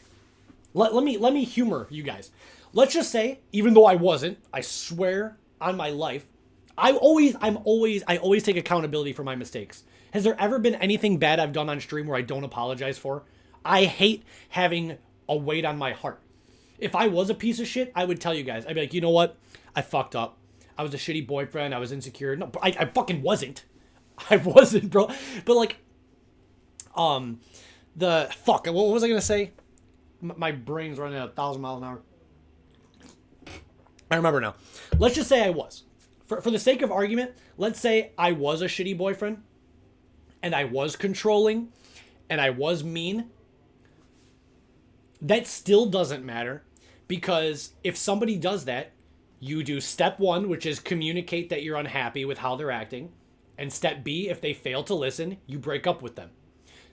let me humor you guys. Let's just say, even though I wasn't, I swear on my life, I always take accountability for my mistakes. Has there ever been anything bad I've done on stream where I don't apologize for? I hate having a weight on my heart. If I was a piece of shit, I would tell you guys. I'd be like, you know what? I fucked up. I was a shitty boyfriend. I was insecure. No, I fucking wasn't. I wasn't, bro. But like, what was I gonna say? My brain's running at 1,000 miles an hour. I remember now. Let's just say I was. For the sake of argument, let's say I was a shitty boyfriend, and I was controlling, and I was mean. That still doesn't matter, because if somebody does that, you do step 1, which is communicate that you're unhappy with how they're acting, and step B, if they fail to listen, you break up with them.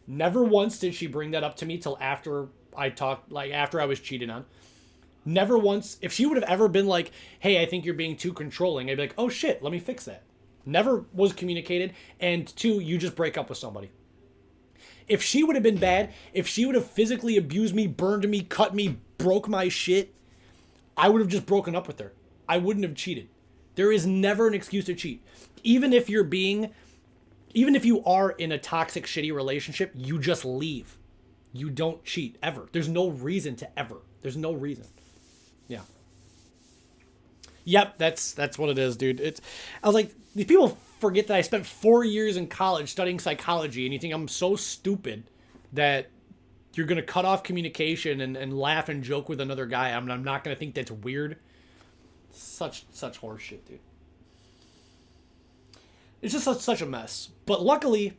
Never once did she bring that up to me till after after I was cheated on. Never once. If she would have ever been like, hey, I think you're being too controlling, I'd be like, oh shit, let me fix that. Never was communicated. And 2, you just break up with somebody. If she would have been bad, if she would have physically abused me, burned me, cut me, broke my shit, I would have just broken up with her. I wouldn't have cheated. There is never an excuse to cheat. Even if you are in a toxic, shitty relationship, you just leave. You don't cheat, ever. There's no reason to ever. There's no reason. Yeah. Yep, that's what it is, dude. I was like, these people forget that I spent 4 years in college studying psychology, and you think I'm so stupid that you're going to cut off communication and laugh and joke with another guy. I'm not going to think that's weird. Such horse shit, dude. It's just such a mess. But luckily,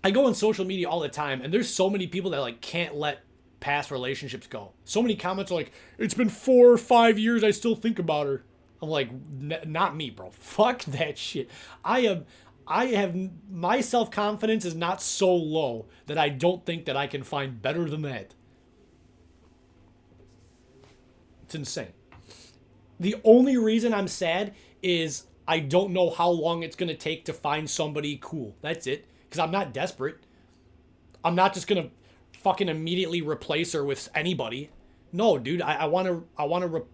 I go on social media all the time, and there's so many people that like can't let past relationships go. So many comments are like, it's been 4 or 5 years, I still think about her. I'm like, not me, bro. Fuck that shit. I have my self-confidence is not so low that I don't think that I can find better than that. It's insane. The only reason I'm sad is I don't know how long it's going to take to find somebody cool. That's it. Because I'm not desperate. I'm not just going to fucking immediately replace her with anybody. No, dude. I want to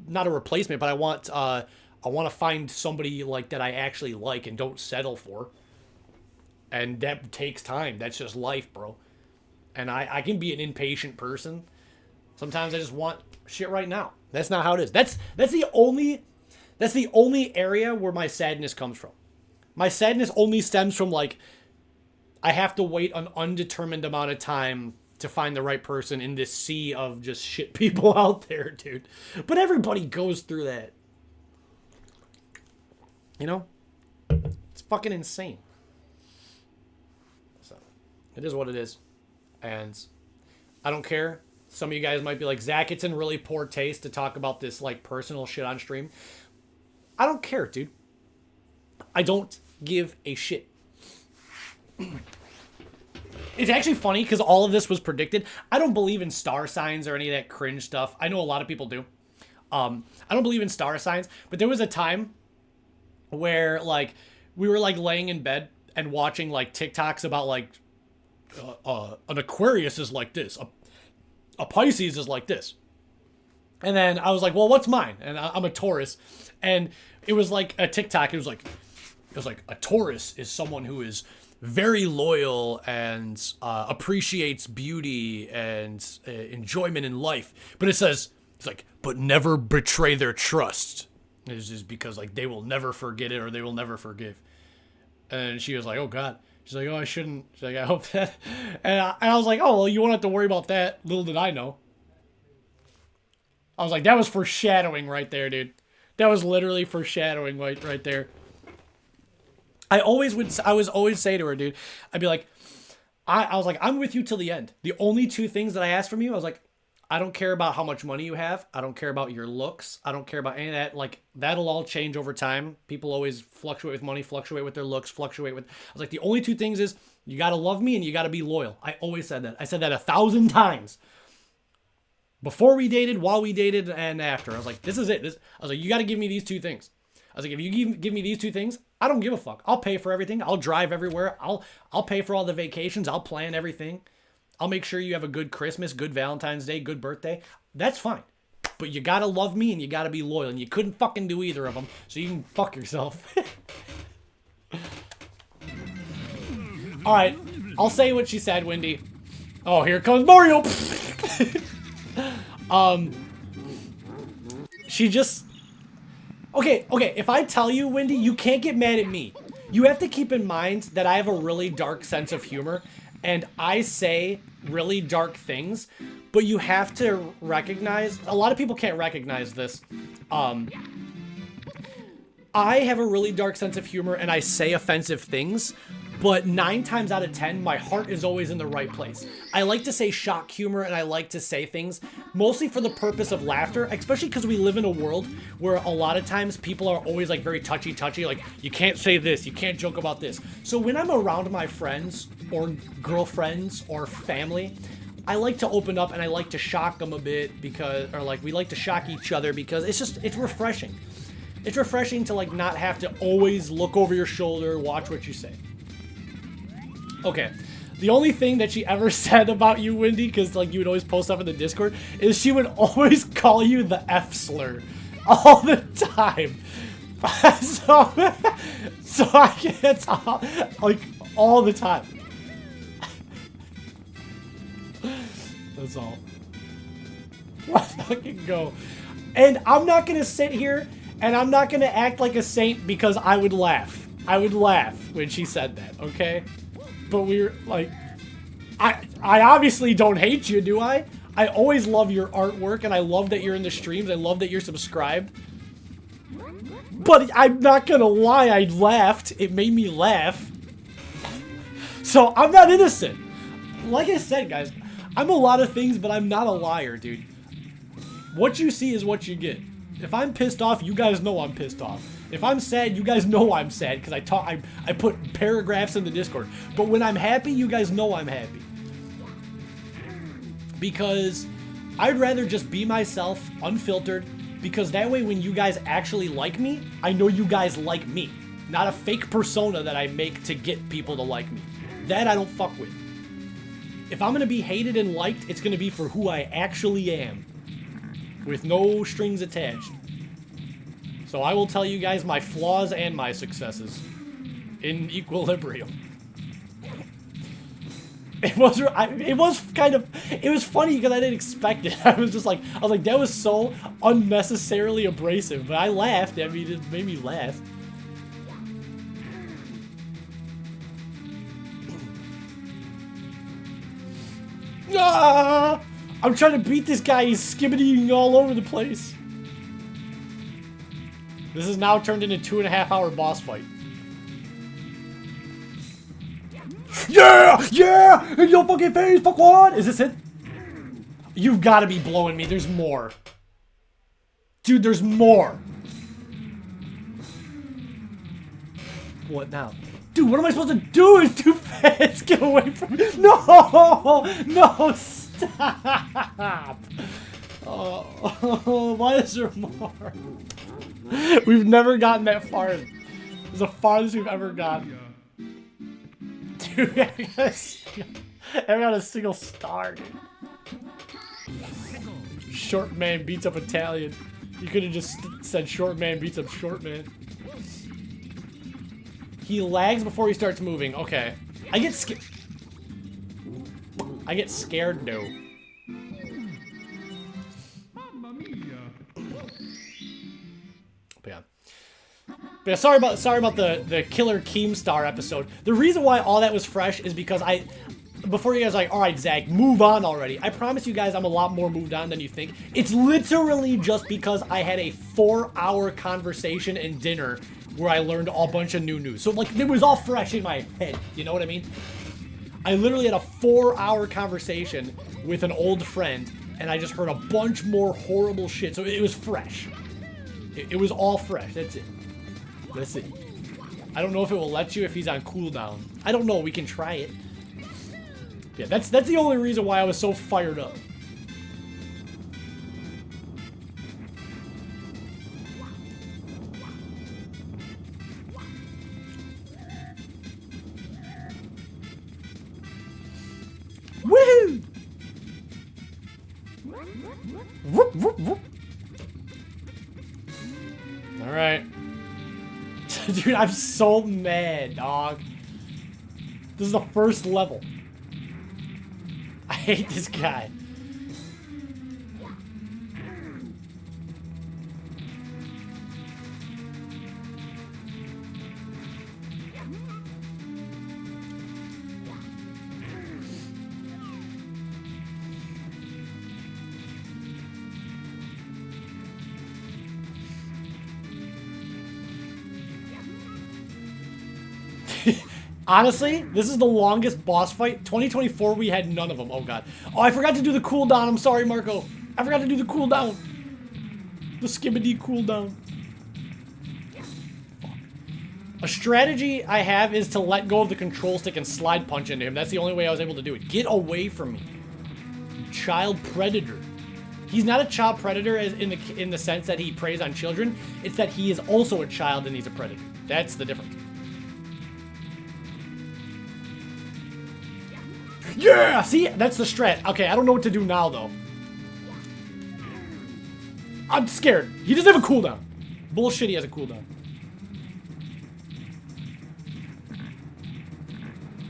not a replacement, but I want to find somebody like that I actually like and don't settle for. And that takes time. That's just life, bro. And I can be an impatient person. Sometimes I just want shit right now. That's not how it is. That's the only area where my sadness comes from. My sadness only stems from like I have to wait an undetermined amount of time to find the right person in this sea of just shit people out there, dude. But everybody goes through that. You know? It's fucking insane. So, it is what it is. And I don't care. Some of you guys might be like, Zach, it's in really poor taste to talk about this like personal shit on stream. I don't care, dude. I don't give a shit. It's actually funny because all of this was predicted. I don't believe in star signs or any of that cringe stuff. I know a lot of people do. I don't believe in star signs, but there was a time where like we were like laying in bed and watching like TikToks about like an Aquarius is like this, a Pisces is like this, and then I was like, well, what's mine? And I'm a Taurus, and it was like a TikTok. It was like a Taurus is someone who is very loyal and appreciates beauty and enjoyment in life. But it says, it's like, but never betray their trust. It's just because like they will never forget it or they will never forgive. And she was like, oh God. She's like, oh, I shouldn't. She's like, I hope that. And I was like, oh, well, you won't have to worry about that. Little did I know. I was like, that was foreshadowing right there, dude. That was literally foreshadowing right there. I was always say to her, dude, I'd be like, I was like, I'm with you till the end. The only two things that I asked from you, I was like, I don't care about how much money you have. I don't care about your looks. I don't care about any of that. Like, that'll all change over time. People always fluctuate with money, fluctuate with their looks, fluctuate with... I was like, the only two things is you got to love me and you got to be loyal. I always said that. I said that 1,000 times. Before we dated, while we dated, and after. I was like, this is it. I was like, you got to give me these two things. I was like, if you give me these two things, I don't give a fuck. I'll pay for everything. I'll drive everywhere. I'll pay for all the vacations. I'll plan everything. I'll make sure you have a good Christmas, good Valentine's Day, good birthday. That's fine. But you gotta love me and you gotta be loyal. And you couldn't fucking do either of them. So you can fuck yourself. Alright. I'll say what she said, Wendy. Oh, here comes Mario! She just... Okay, if I tell you, Wendy, you can't get mad at me. You have to keep in mind that I have a really dark sense of humor. And I say really dark things, but you have to recognize, a lot of people can't recognize this. I have a really dark sense of humor and I say offensive things, but 9 times out of 10, my heart is always in the right place. I like to say shock humor and I like to say things mostly for the purpose of laughter, especially because we live in a world where a lot of times people are always like very touchy, like you can't say this, you can't joke about this. So when I'm around my friends or girlfriends or family, I like to open up and I like to shock them a bit because, or like we like to shock each other because it's refreshing. It's refreshing to like not have to always look over your shoulder, watch what you say. Okay, the only thing that she ever said about you, Wendy, because like you would always post up in the Discord, is she would always call you the F slur all the time. so I can't talk like all the time. That's all. Let's fucking go. And I'm not gonna sit here and I'm not gonna act like a saint because I would laugh. I would laugh when she said that, okay? But we're like, I obviously don't hate you, do I? I always love your artwork and I love that you're in the streams. I love that you're subscribed. But I'm not gonna lie, I laughed. It made me laugh. So I'm not innocent. Like I said, guys, I'm a lot of things, but I'm not a liar, dude. What you see is what you get. If I'm pissed off, you guys know I'm pissed off. If I'm sad, you guys know I'm sad because I put paragraphs in the Discord. But when I'm happy, you guys know I'm happy. Because I'd rather just be myself, unfiltered, because that way when you guys actually like me, I know you guys like me. Not a fake persona that I make to get people to like me. That I don't fuck with. If I'm gonna be hated and liked, it's gonna be for who I actually am. with no strings attached. So I will tell you guys my flaws and my successes in equilibrium. It was funny because I didn't expect it. I was like, that was so unnecessarily abrasive, but I laughed. I mean, it made me laugh. Ah! I'm trying to beat this guy. He's skibbidying all over the place. This is now turned into a 2.5-hour boss fight. Yeah! Yeah! In your fucking face, fuck what? Is this it? You've got to be blowing me. There's more. Dude, there's more. What now? Dude, what am I supposed to do? It's too fast. Get away from me. No! No, stop. Oh, why is there more? We've never gotten that far. It's the farthest we've ever gotten. Dude, I haven't got a single star, dude. Short man beats up Italian. You could have just said short man beats up short man. He lags before he starts moving. Okay. I get scared, no. But yeah, sorry about the Killer Keemstar episode. The reason why all that was fresh is because before you guys are like, alright, Zach, move on already. I promise you guys I'm a lot more moved on than you think. It's literally just because I had a 4-hour conversation and dinner where I learned a bunch of new news. So, like, it was all fresh in my head. You know what I mean? I literally had a 4-hour conversation with an old friend, and I just heard a bunch more horrible shit. So it was fresh. It was all fresh. That's it. That's it. I don't know if it will let you if he's on cooldown. I don't know. We can try it. Yeah, that's the only reason why I was so fired up. Woohoo! Whoop, whoop, whoop. All right. Dude, I'm so mad, dog. This is the first level. I hate this guy. Honestly, this is the longest boss fight. 2024, we had none of them. Oh, God. Oh, I forgot to do the cooldown. I'm sorry, Marco. I forgot to do the cooldown. The skibbity cooldown. A strategy I have is to let go of the control stick and slide punch into him. That's the only way I was able to do it. Get away from me. Child predator. He's not a child predator as in the sense that he preys on children. It's that he is also a child and he's a predator. That's the difference. Yeah! See? That's the strat. Okay, I don't know what to do now, though. I'm scared. He doesn't have a cooldown. Bullshit, he has a cooldown.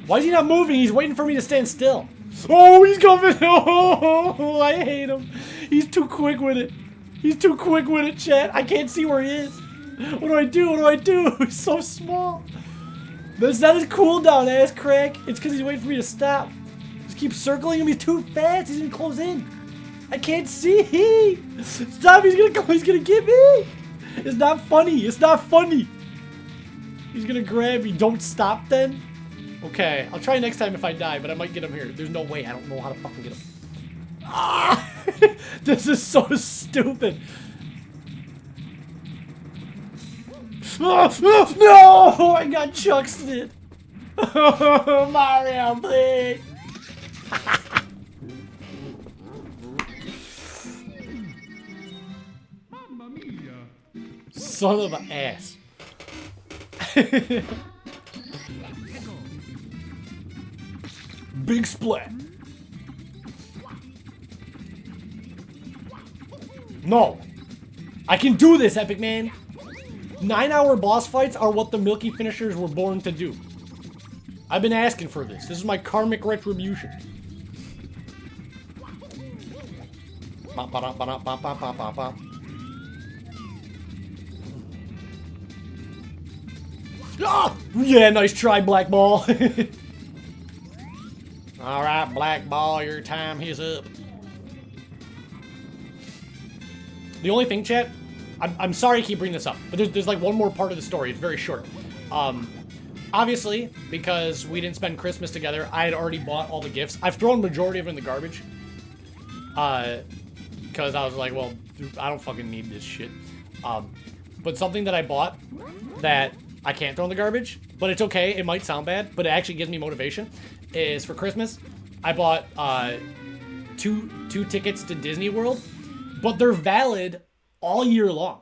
Why is he not moving? He's waiting for me to stand still. Oh, he's coming. Oh, I hate him. He's too quick with it. He's too quick with it, chat. I can't see where he is. What do I do? What do I do? He's so small. That's not his cooldown, ass crack. It's because he's waiting for me to stop. Just keep circling him. He's too fast. He's gonna close in. I can't see. Stop. He's gonna come. He's gonna get me. It's not funny. It's not funny. He's gonna grab me. Don't stop then. Okay. I'll try next time if I die, but I might get him here. There's no way. I don't know how to fucking get him. Ah! This is so stupid. Oh, no! I got chucksted. Oh, Mario, please. Son of an ass. Big splat. No. I can do this, Epic Man. 9-hour boss fights are what the Milky Finishers were born to do. I've been asking for this. This is my karmic retribution. Ah! Yeah, nice try, Black Ball. Alright, Black Ball, your time is up. The only thing, chat, I'm sorry I keep bringing this up, but there's like one more part of the story. It's very short. Obviously, because we didn't spend Christmas together, I had already bought all the gifts. I've thrown majority of it in the garbage. Because I was like, well, I don't fucking need this shit. But something that I bought that I can't throw in the garbage, but it's okay, it might sound bad, but it actually gives me motivation, is for Christmas, I bought two tickets to Disney World, but they're valid all year long.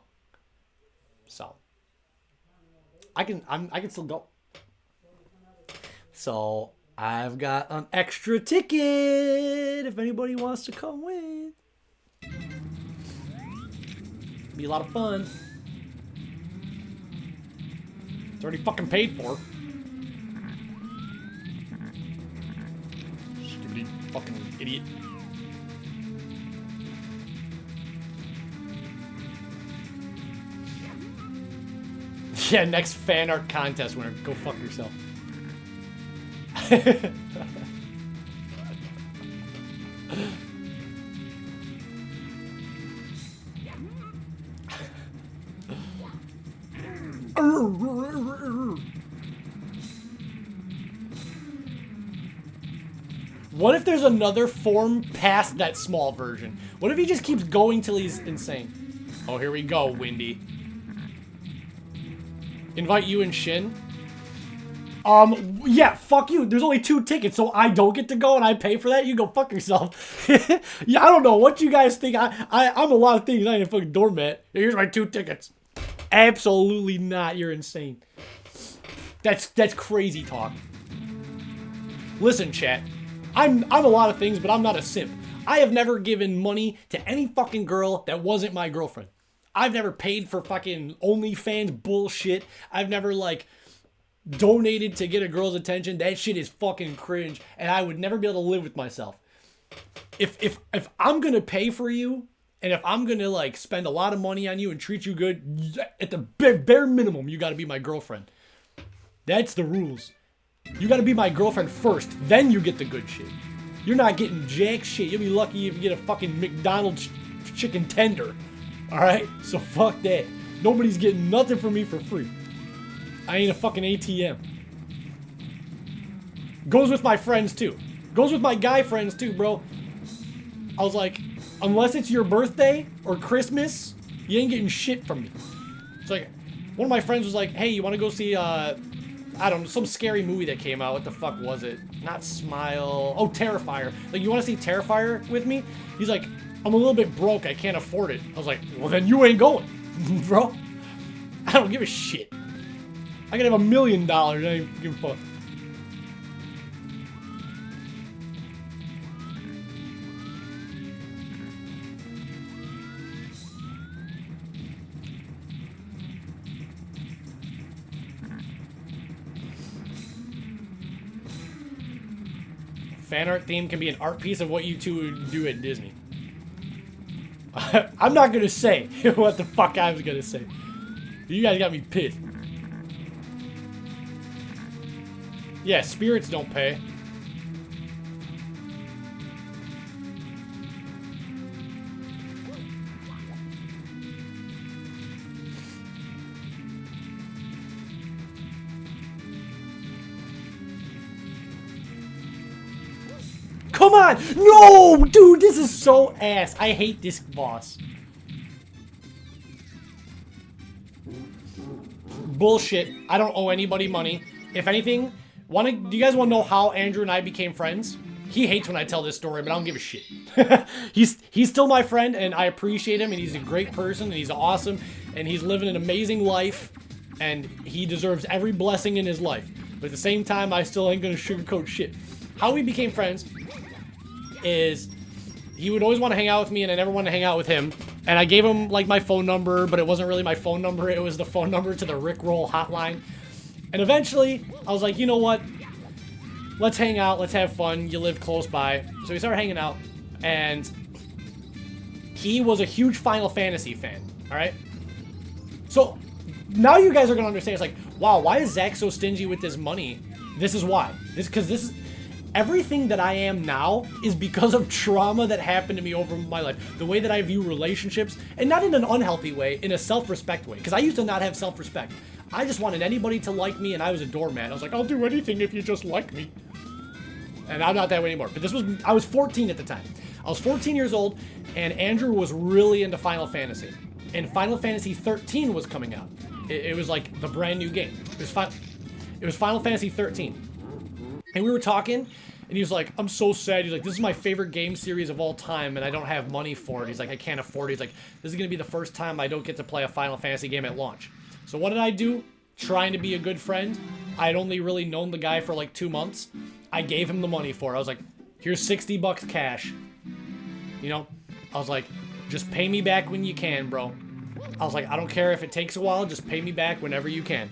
So I can still go. So I've got an extra ticket if anybody wants to come with. Be a lot of fun. It's already fucking paid for. Stupid fucking idiot. Yeah, next fan art contest winner. Go fuck yourself. What if there's another form past that small version? What if he just keeps going till he's insane? Oh, here we go, Windy. Invite you and Shin? Yeah, fuck you. There's only 2 tickets, so I don't get to go and I pay for that? You go fuck yourself. Yeah, I don't know what you guys think. I'm a lot of things. I ain't a fucking doormat. Here's my 2 tickets. Absolutely not. You're insane. That's crazy talk. Listen, chat. I'm a lot of things, but I'm not a simp. I have never given money to any fucking girl that wasn't my girlfriend. I've never paid for fucking OnlyFans bullshit. I've never, like, donated to get a girl's attention. That shit is fucking cringe, and I would never be able to live with myself. If I'm gonna pay for you, and if I'm gonna, like, spend a lot of money on you and treat you good, at the bare minimum, you gotta be my girlfriend. That's the rules. You gotta be my girlfriend first, then you get the good shit. You're not getting jack shit. You'll be lucky if you get a fucking McDonald's chicken tender. Alright? So fuck that. Nobody's getting nothing from me for free. I ain't a fucking ATM. Goes with my friends too. Goes with my guy friends too, bro. I was like, unless it's your birthday or Christmas, you ain't getting shit from me. It's like, one of my friends was like, hey, you want to go see, I don't know, some scary movie that came out. What the fuck was it? Not Smile. Oh, Terrifier. Like, you want to see Terrifier with me? He's like, I'm a little bit broke. I can't afford it. I was like, well, then you ain't going, bro. I don't give a shit. I could have $1 million. I ain't give a fuck. Fan art theme can be an art piece of what you two would do at Disney. I'm not gonna say what the fuck I was gonna say. You guys got me pissed. Yeah, spirits don't pay. Come on! No! Dude, this is so ass. I hate this boss. Bullshit. I don't owe anybody money. If anything, do you guys want to know how Andrew and I became friends? He hates when I tell this story, but I don't give a shit. He's still my friend, and I appreciate him, and he's a great person, and he's awesome, and he's living an amazing life, and he deserves every blessing in his life. But at the same time, I still ain't gonna sugarcoat shit. How we became friends is he would always want to hang out with me, and I never wanted to hang out with him. And I gave him, like, my phone number, but it wasn't really my phone number. It was the phone number to the Rickroll hotline. And eventually, I was like, you know what? Let's hang out. Let's have fun. You live close by. So we started hanging out. And he was a huge Final Fantasy fan. All right? So now you guys are going to understand. It's like, wow, why is Zach so stingy with his money? This is why. Because this is... Everything that I am now is because of trauma that happened to me over my life. The way that I view relationships, and not in an unhealthy way, in a self-respect way. Because I used to not have self-respect. I just wanted anybody to like me, and I was a doormat. I was like, I'll do anything if you just like me. And I'm not that way anymore. But I was 14 at the time. I was 14 years old, and Andrew was really into Final Fantasy. And Final Fantasy 13 was coming out. It was like the brand new game. It was Final Fantasy 13. And we were talking, and he was like, I'm so sad. He's like, this is my favorite game series of all time, and I don't have money for it. He's like, I can't afford it. He's like, this is going to be the first time I don't get to play a Final Fantasy game at launch. So what did I do? Trying to be a good friend. I had only really known the guy for like 2 months. I gave him the money for it. I was like, here's 60 bucks cash. You know? I was like, just pay me back when you can, bro. I was like, I don't care if it takes a while. Just pay me back whenever you can.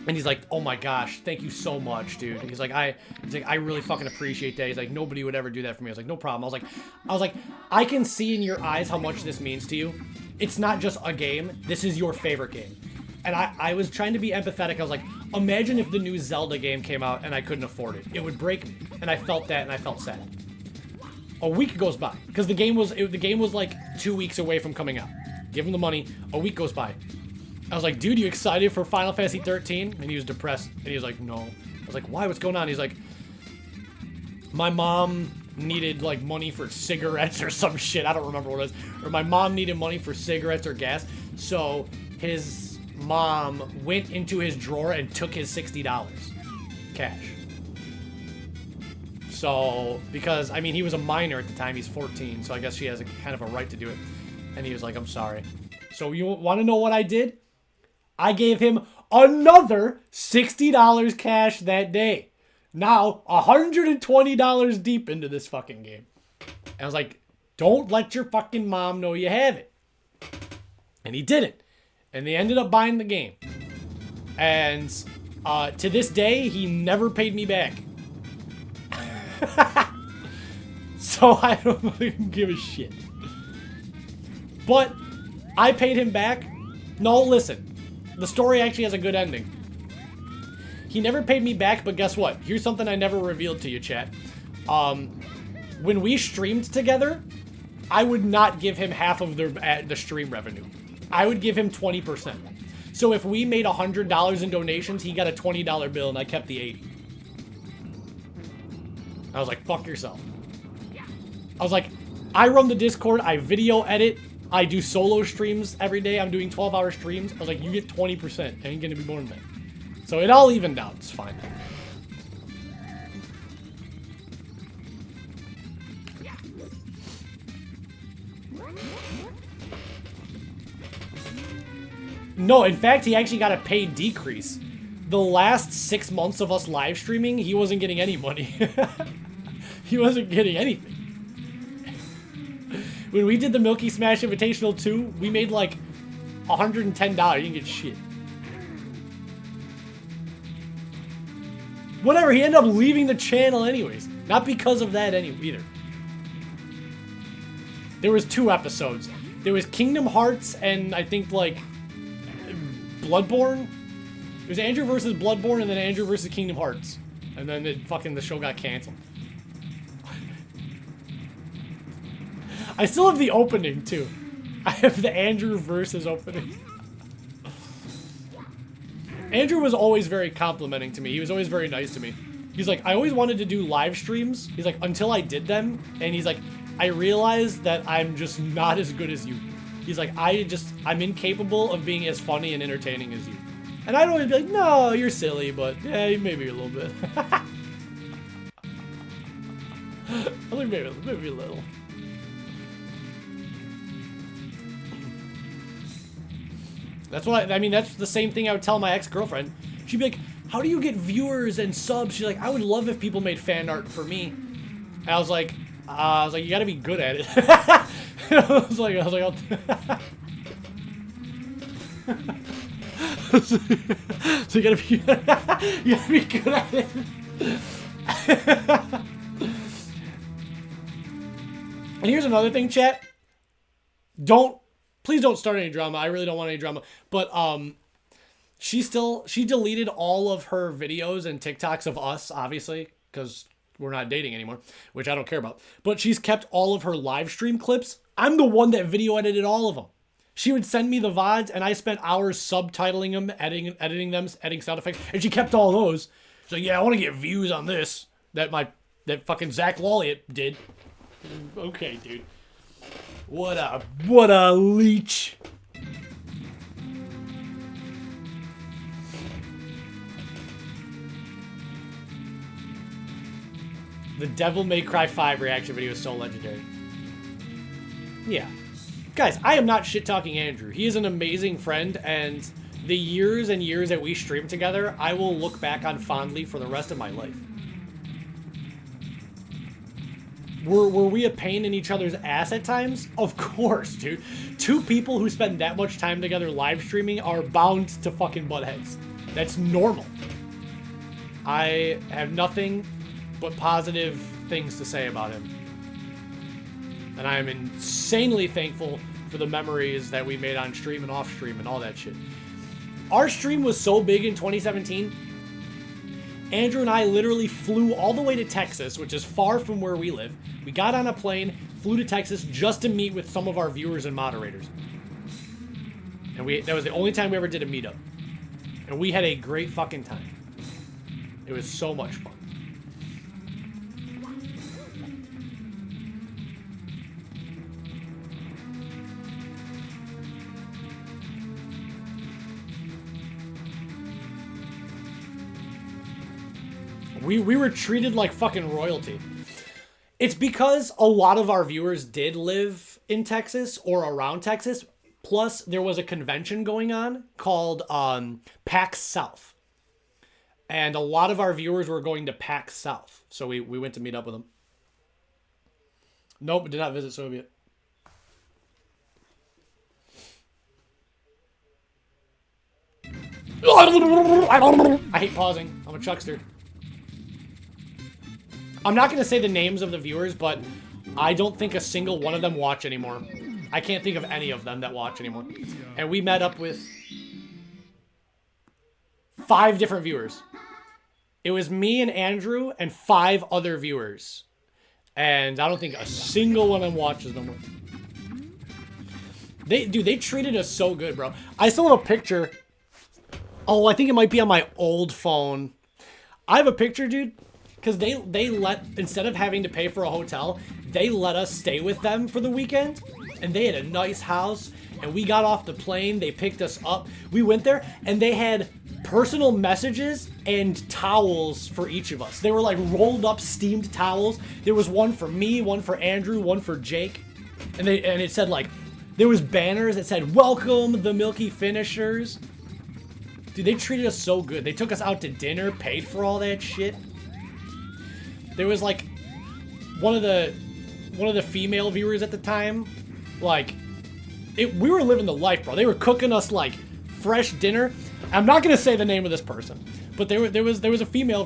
And he's like, oh my gosh, thank you so much, dude. He's like, I really fucking appreciate that. He's like, nobody would ever do that for me. I was like, no problem. I was like, I can see in your eyes how much this means to you. It's not just a game. This is your favorite game. And I was trying to be empathetic. I was like, imagine if the new Zelda game came out and I couldn't afford it. It would break me. And I felt that, and I felt sad. A week goes by, because the game was like 2 weeks away from coming out. Give him the money. A week goes by. I was like, dude, you excited for Final Fantasy 13? And he was depressed. And he was like, no. I was like, why? What's going on? He's like, my mom needed, like, money for cigarettes or some shit. I don't remember what it was. Or my mom needed money for cigarettes or gas. So his mom went into his drawer and took his $60 cash. So, because, I mean, he was a minor at the time. He's 14. So I guess she has a kind of a right to do it. And he was like, I'm sorry. So you want to know what I did? I gave him another $60 cash that day. Now, $120 deep into this fucking game. And I was like, don't let your fucking mom know you have it. And he didn't. And they ended up buying the game. And to this day, he never paid me back. So I don't even give a shit. But I paid him back. No, listen. The story actually has a good ending. He never paid me back, but guess what? Here's something I never revealed to you, chat. When we streamed together, I would not give him half of the stream revenue. I would give him 20%. So if we made $100 in donations, he got a $20 bill, and I kept the 80. I was like, fuck yourself. I was like, I run the Discord, I video edit, I do solo streams every day. I'm doing 12-hour streams. I was like, you get 20%. Ain't gonna be more than that. So it all evened out. It's fine. No, in fact, he actually got a paid decrease. The last 6 months of us live streaming, he wasn't getting any money. He wasn't getting anything. When we did the Milky Smash Invitational 2, we made like $110. You didn't get shit. Whatever, he ended up leaving the channel anyways. Not because of that either. There was 2 episodes. There was Kingdom Hearts and I think like Bloodborne. It was Andrew versus Bloodborne and then Andrew versus Kingdom Hearts. And then the show got canceled. I still have the opening, too. I have the Andrew versus opening. Andrew was always very complimenting to me. He was always very nice to me. He's like, I always wanted to do live streams. He's like, until I did them. And he's like, I realized that I'm just not as good as you. He's like, I'm incapable of being as funny and entertaining as you. And I'd always be like, no, you're silly, but yeah, maybe a little bit. I think maybe a little. That's what I mean, that's the same thing I would tell my ex-girlfriend. She'd be like, how do you get viewers and subs? She's like, I would love if people made fan art for me. And I was like, you gotta be good at it. I was like, I'll so you gotta be, you gotta be good at it. And here's another thing, chat. Please don't start any drama. I really don't want any drama. But she deleted all of her videos and TikToks of us, obviously, because we're not dating anymore, which I don't care about. But she's kept all of her live stream clips. I'm the one that video edited all of them. She would send me the VODs, and I spent hours subtitling them, editing them, adding sound effects, and she kept all those. She's like, yeah, I want to get views on this that fucking Zach Lawley did. Okay, dude. What a leech. The Devil May Cry 5 reaction video is so legendary. Yeah. Guys, I am not shit-talking Andrew. He is an amazing friend, and the years and years that we streamed together, I will look back on fondly for the rest of my life. Were we a pain in each other's ass at times? Of course, dude. Two people who spend that much time together live streaming are bound to fucking butt heads. That's normal. I have nothing but positive things to say about him. And I am insanely thankful for the memories that we made on stream and off stream and all that shit. Our stream was so big in 2017. Andrew and I literally flew all the way to Texas, which is far from where we live. We got on a plane, flew to Texas just to meet with some of our viewers and moderators. And that was the only time we ever did a meetup. And we had a great fucking time. It was so much fun. We were treated like fucking royalty. It's because a lot of our viewers did live in Texas or around Texas. Plus, there was a convention going on called PAX South. And a lot of our viewers were going to PAX South. So we went to meet up with them. Nope, did not visit Soviet. I hate pausing. I'm a chuckster. I'm not going to say the names of the viewers, but I don't think a single one of them watch anymore. I can't think of any of them that watch anymore. And we met up with 5 different viewers. It was me and Andrew and 5 other viewers. And I don't think a single one of them watches no more. They treated us so good, bro. I saw a picture. Oh, I think it might be on my old phone. I have a picture, dude. Because they let, instead of having to pay for a hotel, they let us stay with them for the weekend. And they had a nice house. And we got off the plane. They picked us up. We went there and they had personal messages and towels for each of us. They were like rolled up steamed towels. There was one for me, one for Andrew, one for Jake. And it said like, there was banners that said, welcome the Milky Finishers. Dude, they treated us so good. They took us out to dinner, paid for all that shit. There was like one of the female viewers at the time, like we were living the life, bro. They were cooking us like fresh dinner. I'm not gonna say the name of this person, but there was a female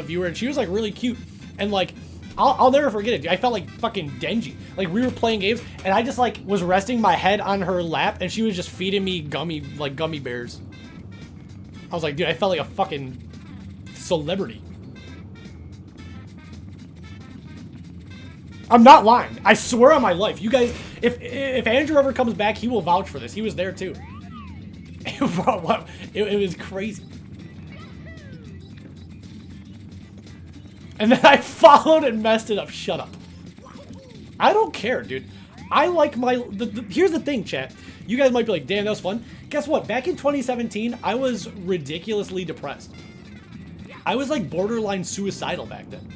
viewer, and she was like really cute, and like I'll never forget it, dude. I felt like fucking Denji. Like we were playing games, and I just like was resting my head on her lap, and she was just feeding me gummy bears. I was like, dude, I felt like a fucking celebrity. I'm not lying. I swear on my life. You guys, if Andrew ever comes back, he will vouch for this. He was there too. It was crazy. And then I followed and messed it up. Shut up. I don't care, dude. I like my... here's the thing, chat. You guys might be like, damn, that was fun. Guess what? Back in 2017, I was ridiculously depressed. I was like borderline suicidal back then.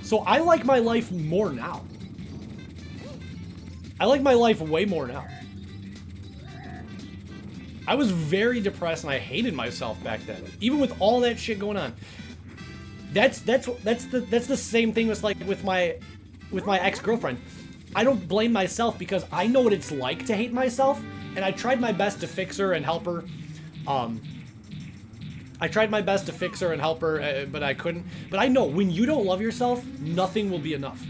So I like my life more now. I like my life way more now. I was very depressed and I hated myself back then, even with all that shit going on. That's the same thing with like with my ex-girlfriend. I don't blame myself because I know what it's like to hate myself, and I tried my best to fix her and help her. I tried my best to fix her and help her, but I couldn't. But I know when you don't love yourself, nothing will be enough.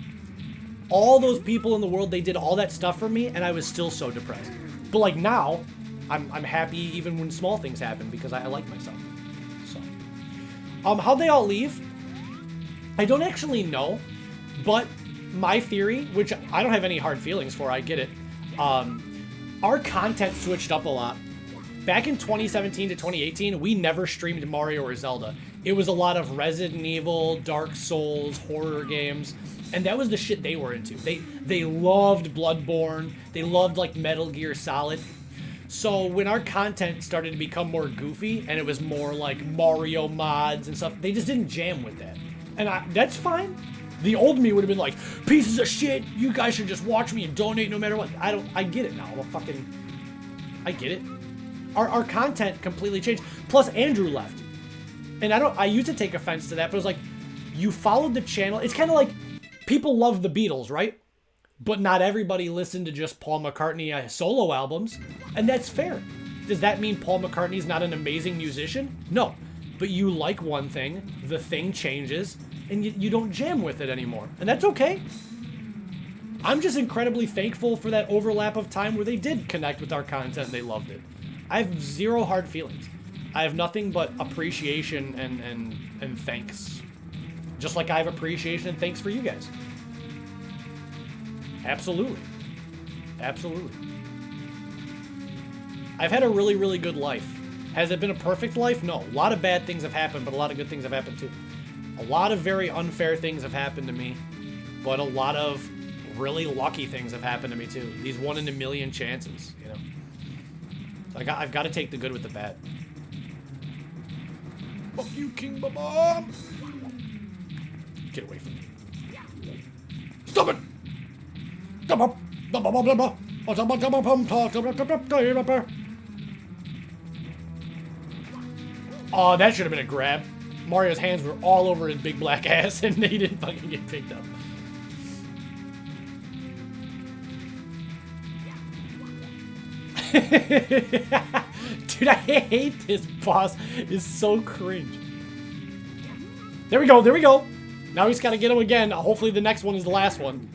All those people in the world, they did all that stuff for me, and I was still so depressed. But like now, I'm happy even when small things happen because I like myself. So, how'd they all leave? I don't actually know, but my theory, which I don't have any hard feelings for, I get it. Our content switched up a lot. Back in 2017 to 2018, we never streamed Mario or Zelda. It was a lot of Resident Evil, Dark Souls, horror games, and that was the shit they were into. They loved Bloodborne. They loved like Metal Gear Solid. So when our content started to become more goofy and it was more like Mario mods and stuff, they just didn't jam with that. And that's fine. The old me would have been like, pieces of shit, you guys should just watch me and donate no matter what. I get it now. I get it. Our content completely changed. Plus Andrew left. And I used to take offense to that, but it was like, you followed the channel. It's kind of like people love the Beatles, right? But not everybody listened to just Paul McCartney solo albums. And that's fair. Does that mean Paul McCartney's not an amazing musician? No. But you like one thing, the thing changes, and you don't jam with it anymore. And that's okay. I'm just incredibly thankful for that overlap of time where they did connect with our content and they loved it. I have zero hard feelings. I have nothing but appreciation and thanks. Just like I have appreciation and thanks for you guys. Absolutely. Absolutely. I've had a really, really good life. Has it been a perfect life? No. A lot of bad things have happened, but a lot of good things have happened too. A lot of very unfair things have happened to me, but a lot of really lucky things have happened to me too. These 1 in a million chances, you know. So I've got to take the good with the bad. Fuck you, King Bomb! Get away from me. Stop it! Oh, that should have been a grab. Mario's hands were all over his big black ass and he didn't fucking get picked up. Dude, I hate this boss. It's so cringe. There we go, there we go. Now he's got to get him again. Hopefully the next one is the last one.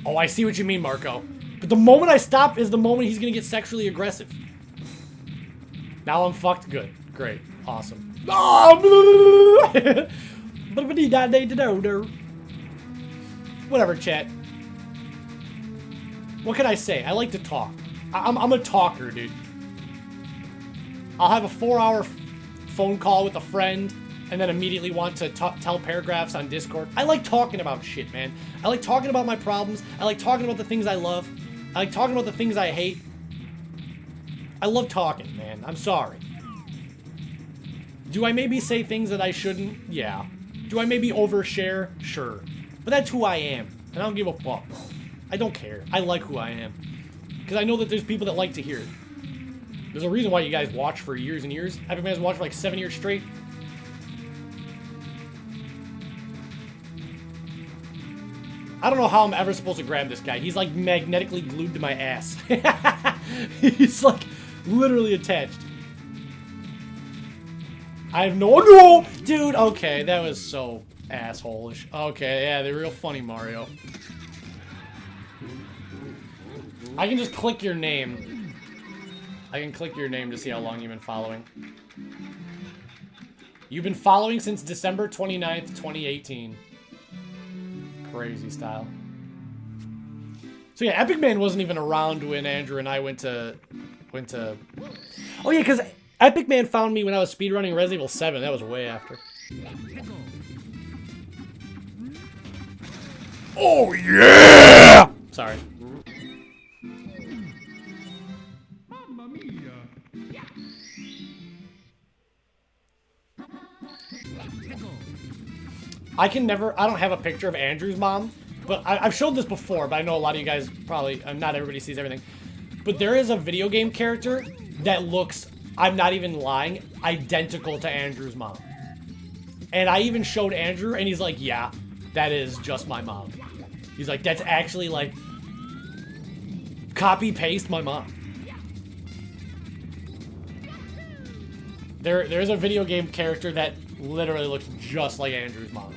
Oh, I see what you mean, Marco. But the moment I stop is the moment he's going to get sexually aggressive. Now I'm fucked. Good. Great. Awesome. Whatever, chat. What can I say? I like to talk. I'm a talker, dude. I'll have a 4-hour phone call with a friend and then immediately want to tell paragraphs on Discord. I like talking about shit, man. I like talking about my problems. I like talking about the things I love. I like talking about the things I hate. I love talking, man. I'm sorry. Do I maybe say things that I shouldn't? Yeah. Do I maybe overshare? Sure. But that's who I am. And I don't give a fuck. I don't care. I like who I am. Because I know that there's people that like to hear it. There's a reason why you guys watch for years and years. Epic Man's watched for like 7 years straight. I don't know how I'm ever supposed to grab this guy. He's like magnetically glued to my ass. He's like literally attached. I have no... Dude, okay, that was so asshole-ish. Okay, yeah, they're real funny, Mario. I can just click your name. I can click your name to see how long you've been following. You've been following since December 29th, 2018. Crazy style. So yeah, Epic Man wasn't even around when Andrew and I went to... Oh yeah, because Epic Man found me when I was speedrunning Resident Evil 7. That was way after. Oh yeah! Sorry. I don't have a picture of Andrew's mom, but I've showed this before, but I know a lot of you guys probably, not everybody sees everything. But there is a video game character that looks, I'm not even lying, identical to Andrew's mom. And I even showed Andrew, and he's like, yeah, that is just my mom. He's like, that's actually, like, copy-paste my mom. There's a video game character that literally looks just like Andrew's mom.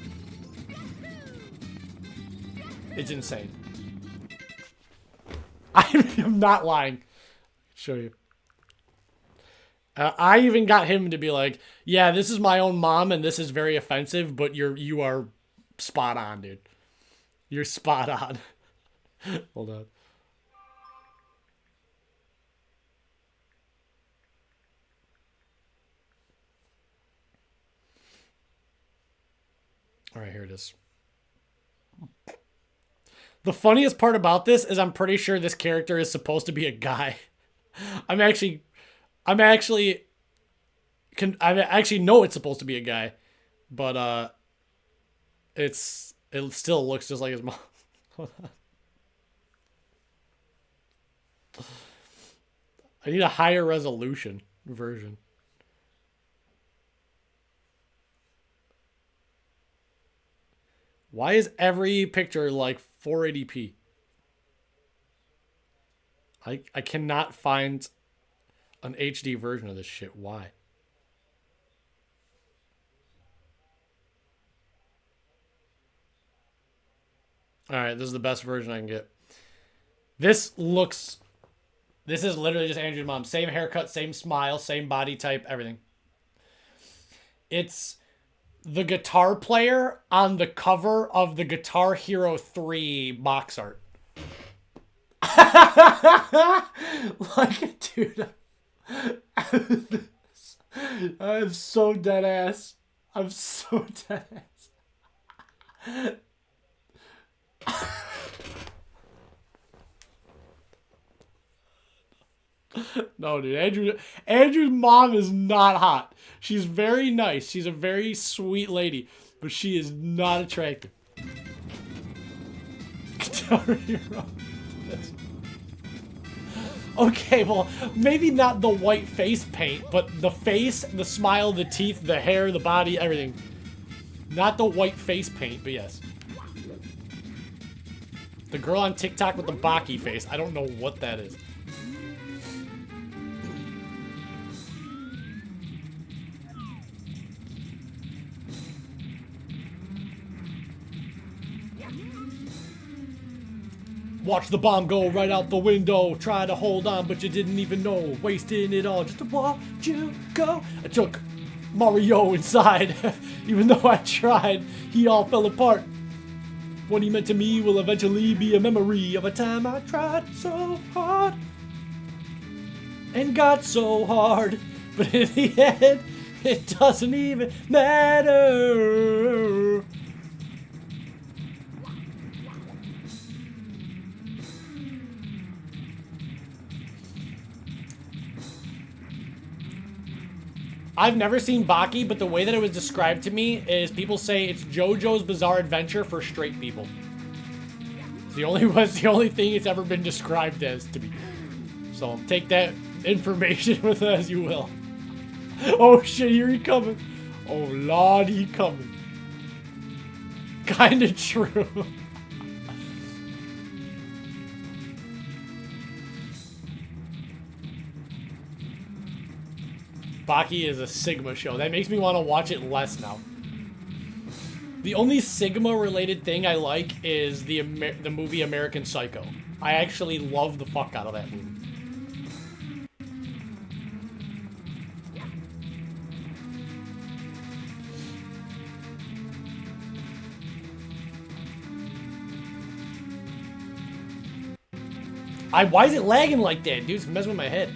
It's insane. I'm not lying. Show you. I even got him to be like, yeah, this is my own mom, and this is very offensive, but you are spot on, dude. You're spot on. Hold on. All right, here it is. The funniest part about this is I'm pretty sure this character is supposed to be a guy. I actually know it's supposed to be a guy, but it still looks just like his mom. I need a higher resolution version. Why is every picture like 480p? I cannot find an HD version of this shit. Why? Alright, this is the best version I can get. This is literally just Andrew's mom. Same haircut, same smile, same body type, everything. It's the guitar player on the cover of the Guitar Hero 3 box art. Like, dude, I'm so dead ass. I'm so dead ass. No, dude, Andrew's mom is not hot. She's very nice. She's a very sweet lady, but she is not attractive. Guitar Hero. Okay, well, maybe not the white face paint, but the face, the smile, the teeth, the hair, the body, everything. Not the white face paint, but yes. The girl on TikTok with the Baki face. I don't know what that is. Watch the bomb go right out the window. Try to hold on, but you didn't even know. Wasting it all just to watch you go. I took Mario inside. Even though I tried, he all fell apart. What he meant to me will eventually be a memory of a time I tried so hard. And got so hard. But in the end, it doesn't even matter. I've never seen Baki, but the way that it was described to me is people say it's JoJo's Bizarre Adventure for straight people. It's the only thing it's ever been described as to me. So take that information with it as you will. Oh shit, here he coming. Oh lord, he coming. Kinda true. Baki is a Sigma show. That makes me want to watch it less now. The only Sigma-related thing I like is the movie American Psycho. I actually love the fuck out of that movie. Why is it lagging like that, dude? It's messing with my head.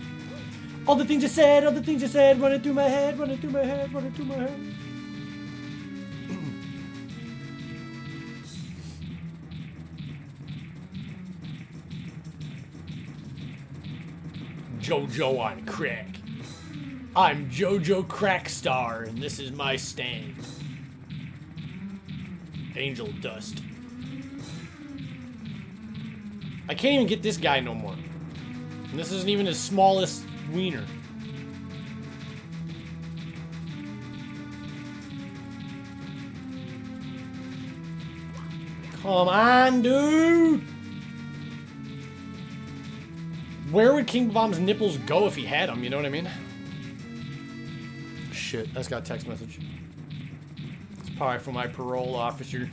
All the things you said, running through my head, running through my head, running through my head. JoJo on crack. I'm JoJo Crackstar, and this is my stand. Angel Dust. I can't even get this guy no more. And this isn't even his smallest wiener. Come on, dude! Where would King Bomb's nipples go if he had them? You know what I mean? Shit, that's got a text message. It's probably from my parole officer.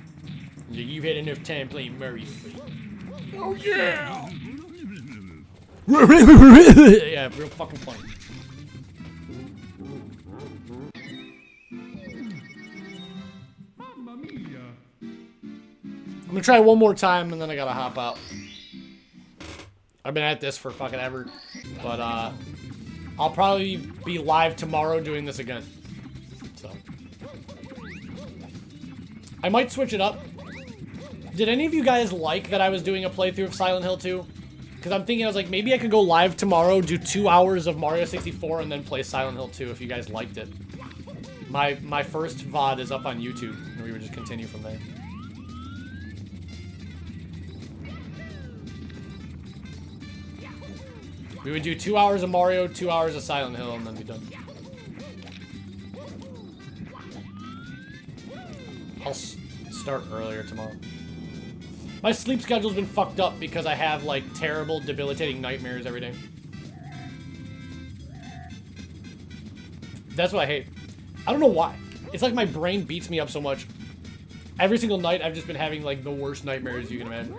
You had enough time playing Mario. Oh yeah! Yeah, real fucking funny. I'm gonna try one more time and then I gotta hop out. I've been at this for fucking ever, but I'll probably be live tomorrow doing this again. So I might switch it up. Did any of you guys like that I was doing a playthrough of Silent Hill 2? Because I'm thinking, I was like, maybe I could go live tomorrow, do 2 hours of Mario 64, and then play Silent Hill 2 if you guys liked it. My first VOD is up on YouTube, and we would just continue from there. We would do 2 hours of Mario, 2 hours of Silent Hill, and then be done. I'll start earlier tomorrow. My sleep schedule's been fucked up because I have, like, terrible, debilitating nightmares every day. That's what I hate. I don't know why. It's like my brain beats me up so much. Every single night, I've just been having, like, the worst nightmares you can imagine.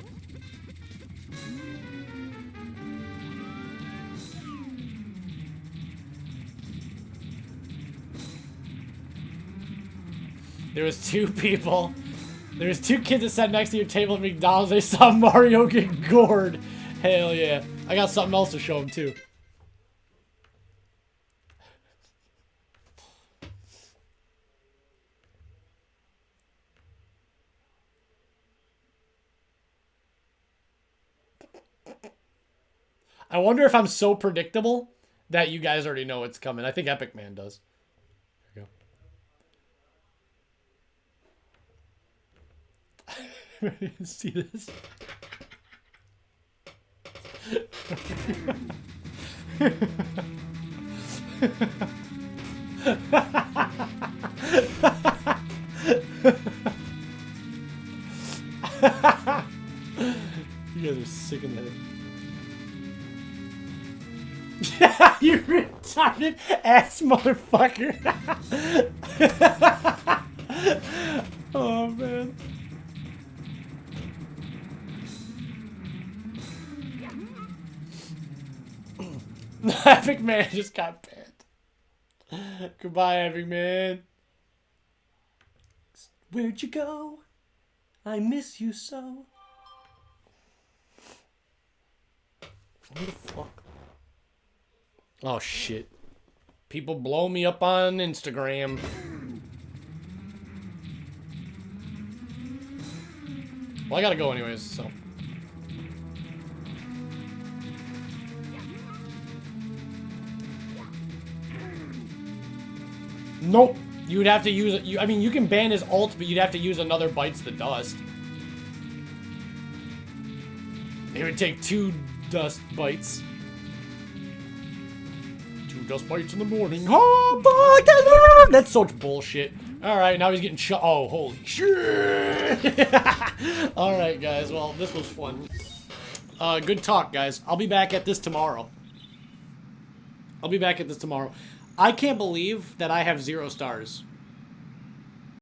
There was 2 people. There was 2 kids that sat next to your table at McDonald's. They saw Mario get gored. Hell yeah. I got something else to show them too. I wonder if I'm so predictable that you guys already know it's coming. I think Epic Man does. There you go. Ready to see this? You guys are sick in the head. You retarded ass motherfucker. Oh man. Epic Man just got banned. Goodbye, Epic Man. Where'd you go? I miss you so. What the fuck? Oh shit. People blow me up on Instagram. Well, I gotta go anyways, so. Nope. You would have to use it. I mean, you can ban his ult, but you'd have to use another Bites the Dust. It would take 2 dust bites. 2 dust bites in the morning. Oh, fuck! That's such bullshit. Alright, now he's getting shot. Oh, holy shit! Alright, guys. Well, this was fun. Good talk, guys. I'll be back at this tomorrow. I can't believe that I have 0 stars.